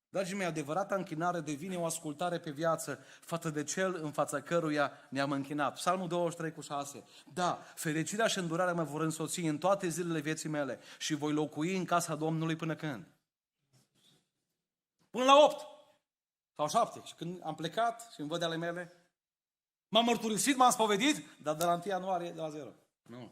Speaker 1: Dragii mei, adevărata închinare devine o ascultare pe viață față de cel în fața căruia ne-am închinat. Psalmul 23:6. Da, fericirea și îndurarea mă vor însoți în toate zilele vieții mele și voi locui în casa Domnului până când? Până la 8 sau 7. Și când am plecat și în văd ale mele, m-am mărturisit, m-am spovedit, dar de la 1 ianuarie, de la 0. Nu.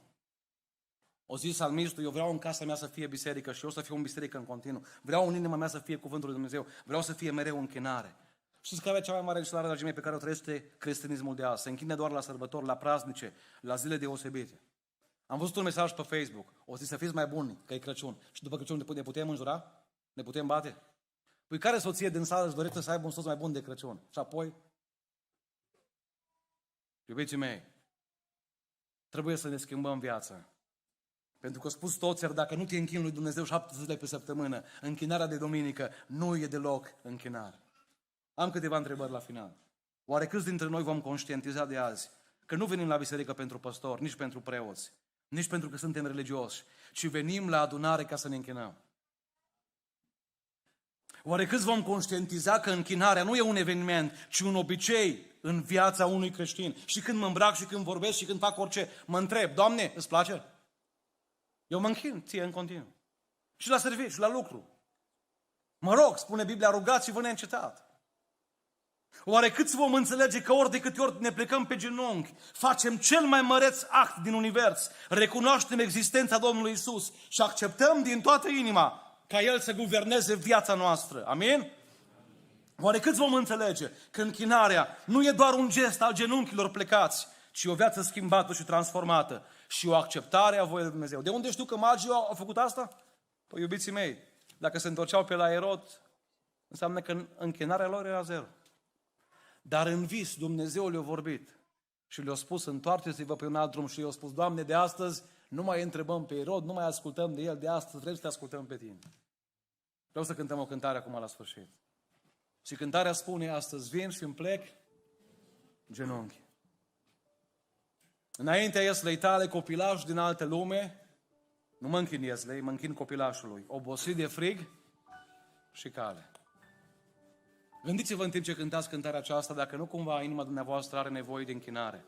Speaker 1: O zis psalmistul, eu vreau în casa mea să fie biserică și eu să fiu în biserică în continuu. Vreau în inima mea să fie cuvântul lui Dumnezeu. Vreau să fie mereu închinare. Știți care e cea mai mare înșelare, dragii mei, pe care o trăiește creștinismul de azi? Se închine doar la sărbători, la praznice, la zile deosebite. Am văzut un mesaj pe Facebook. O zis să fiți mai buni, că e Crăciun. Și după Crăciun ne putem înjura? Ne putem bate? Păi care soție din sală își dorește să aibă un soț mai bun de Crăciun? Și apoi? Iubiții mei, trebuie să ne schimbăm viața. Pentru că spus toți, dacă nu te închini lui Dumnezeu 7 zile pe săptămână, închinarea de duminică nu e deloc închinare. Am câteva întrebări la final. Oare câți dintre noi vom conștientiza de azi că nu venim la biserică pentru păstori, nici pentru preoți, nici pentru că suntem religioși, ci venim la adunare ca să ne închinăm? Oare câți vom conștientiza că închinarea nu e un eveniment, ci un obicei în viața unui creștin? Și când mă îmbrac, și când vorbesc, și când fac orice, mă întreb, Doamne, îți place? Eu mă închin ție în continuu. Și la serviciu, și la lucru. Mă rog, spune Biblia, rugați-vă neîncetat. Oare câți vom înțelege că ori de câte ori ne plecăm pe genunchi, facem cel mai măreț act din univers, recunoaștem existența Domnului Iisus și acceptăm din toată inima ca El să guverneze viața noastră. Amin? Oare câți vom înțelege că închinarea nu e doar un gest al genunchilor plecați, ci o viață schimbată și transformată și o acceptare a voiei lui Dumnezeu. De unde știu că magii au făcut asta? Păi, iubiții mei, dacă se întorceau pe la Erod, înseamnă că închinarea lor era 0. Dar în vis Dumnezeu le-a vorbit și le-a spus, întoarceți-vă pe un alt drum, și i-a spus, Doamne, de astăzi nu mai întrebăm pe Erod, nu mai ascultăm de el, de astăzi vrem să te ascultăm pe tine. Vreau să cântăm o cântare acum la sfârșit. Și cântarea spune, astăzi vin și îmi plec genunchi. Înaintea ieslei tale, copilaș din alte lume, nu mă închin ieslei, mă închin copilașului, obosit de frig și cale. Gândiți-vă în timp ce cântați cântarea aceasta, dacă nu cumva inima dumneavoastră are nevoie de închinare.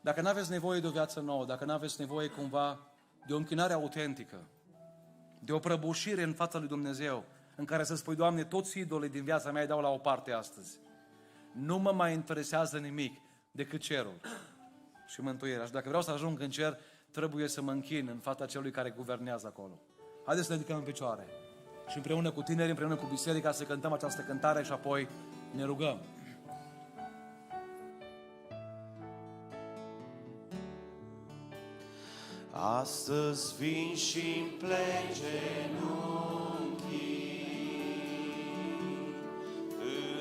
Speaker 1: Dacă nu aveți nevoie de o viață nouă, dacă nu aveți nevoie cumva de o închinare autentică, de o prăbușire în fața lui Dumnezeu, în care să spui, Doamne, toți idolii din viața mea îi dau la o parte astăzi. Nu mă mai interesează nimic decât cerul și mântuirea. Și dacă vreau să ajung în cer, trebuie să mă închin în fața celui care guvernează acolo. Haideți să ne ridicăm în picioare și împreună cu tineri, împreună cu biserica, să cântăm această cântare și apoi ne rugăm.
Speaker 2: Astăzi vin și-mi plec genunchii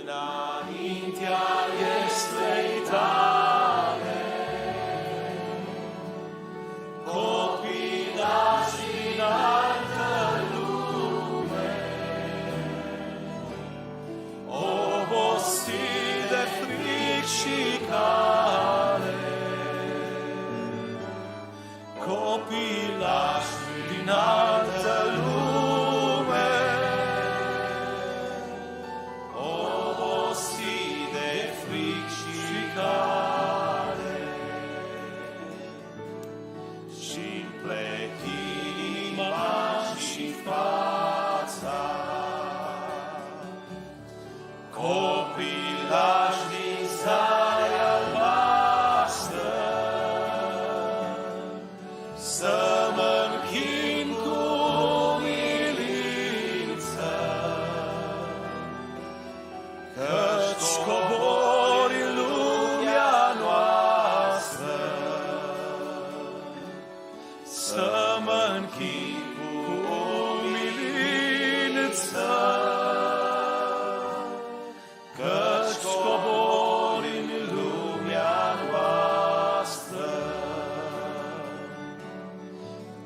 Speaker 2: înaintea ieslei tale. copilași din sare albastră, să mă închin cu umilință, căci cobori în lumea noastră, să mă închin cu umilință, căci cobori în lumea noastră.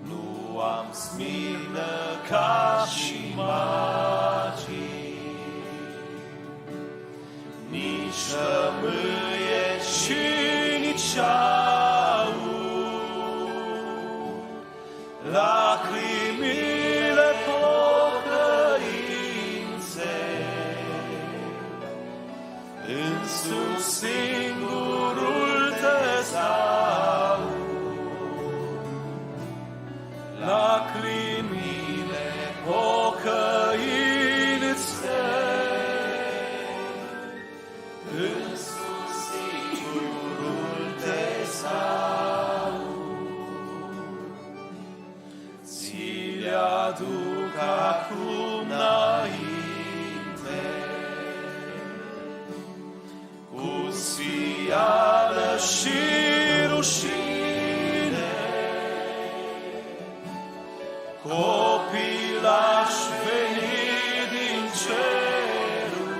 Speaker 2: Nu am smirnă ca și magii, nici rămâie și nici aur, lacrimile pocăinței însuși singurul tezaur, lacrimile pocăinței însuși singurul tezaur. Ți le aduc acum înainte, cu sfială și rușine, copilași venit din cerul,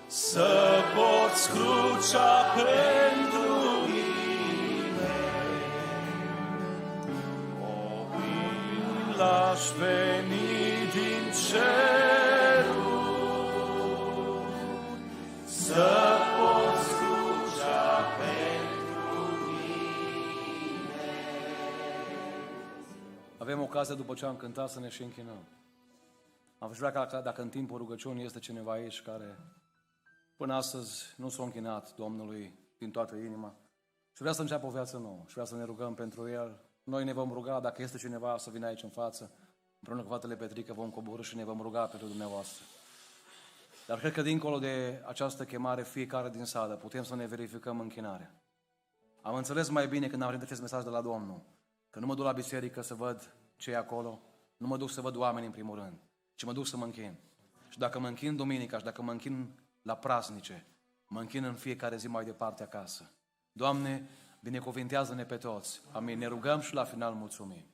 Speaker 2: să porți crucea pentru mine. Copilași venit din cerul, să porți crucea pentru mine.
Speaker 1: Avem ocazia, după ce am cântat, să ne și închinăm. Am vrea ca dacă în timpul rugăciunii este cineva aici care până astăzi nu s-a închinat Domnului din toată inima și vrea să înceapă o viață nouă și vrea să ne rugăm pentru el. Noi ne vom ruga, dacă este cineva, să vină aici în față. Împreună cu fratele Petrică vom coborî și ne vom ruga pentru dumneavoastră. Dar cred că dincolo de această chemare, fiecare din sală, putem să ne verificăm închinarea. Am înțeles mai bine când am primit acest mesaj de la Domnul, că nu mă duc la biserică să văd ce e acolo, nu mă duc să văd oameni în primul rând, ci mă duc să mă închin. Și dacă mă închin duminica și dacă mă închin la praznice, mă închin în fiecare zi mai departe acasă. Doamne, binecuvintează-ne pe toți. Amin. Ne rugăm și la final mulțumim.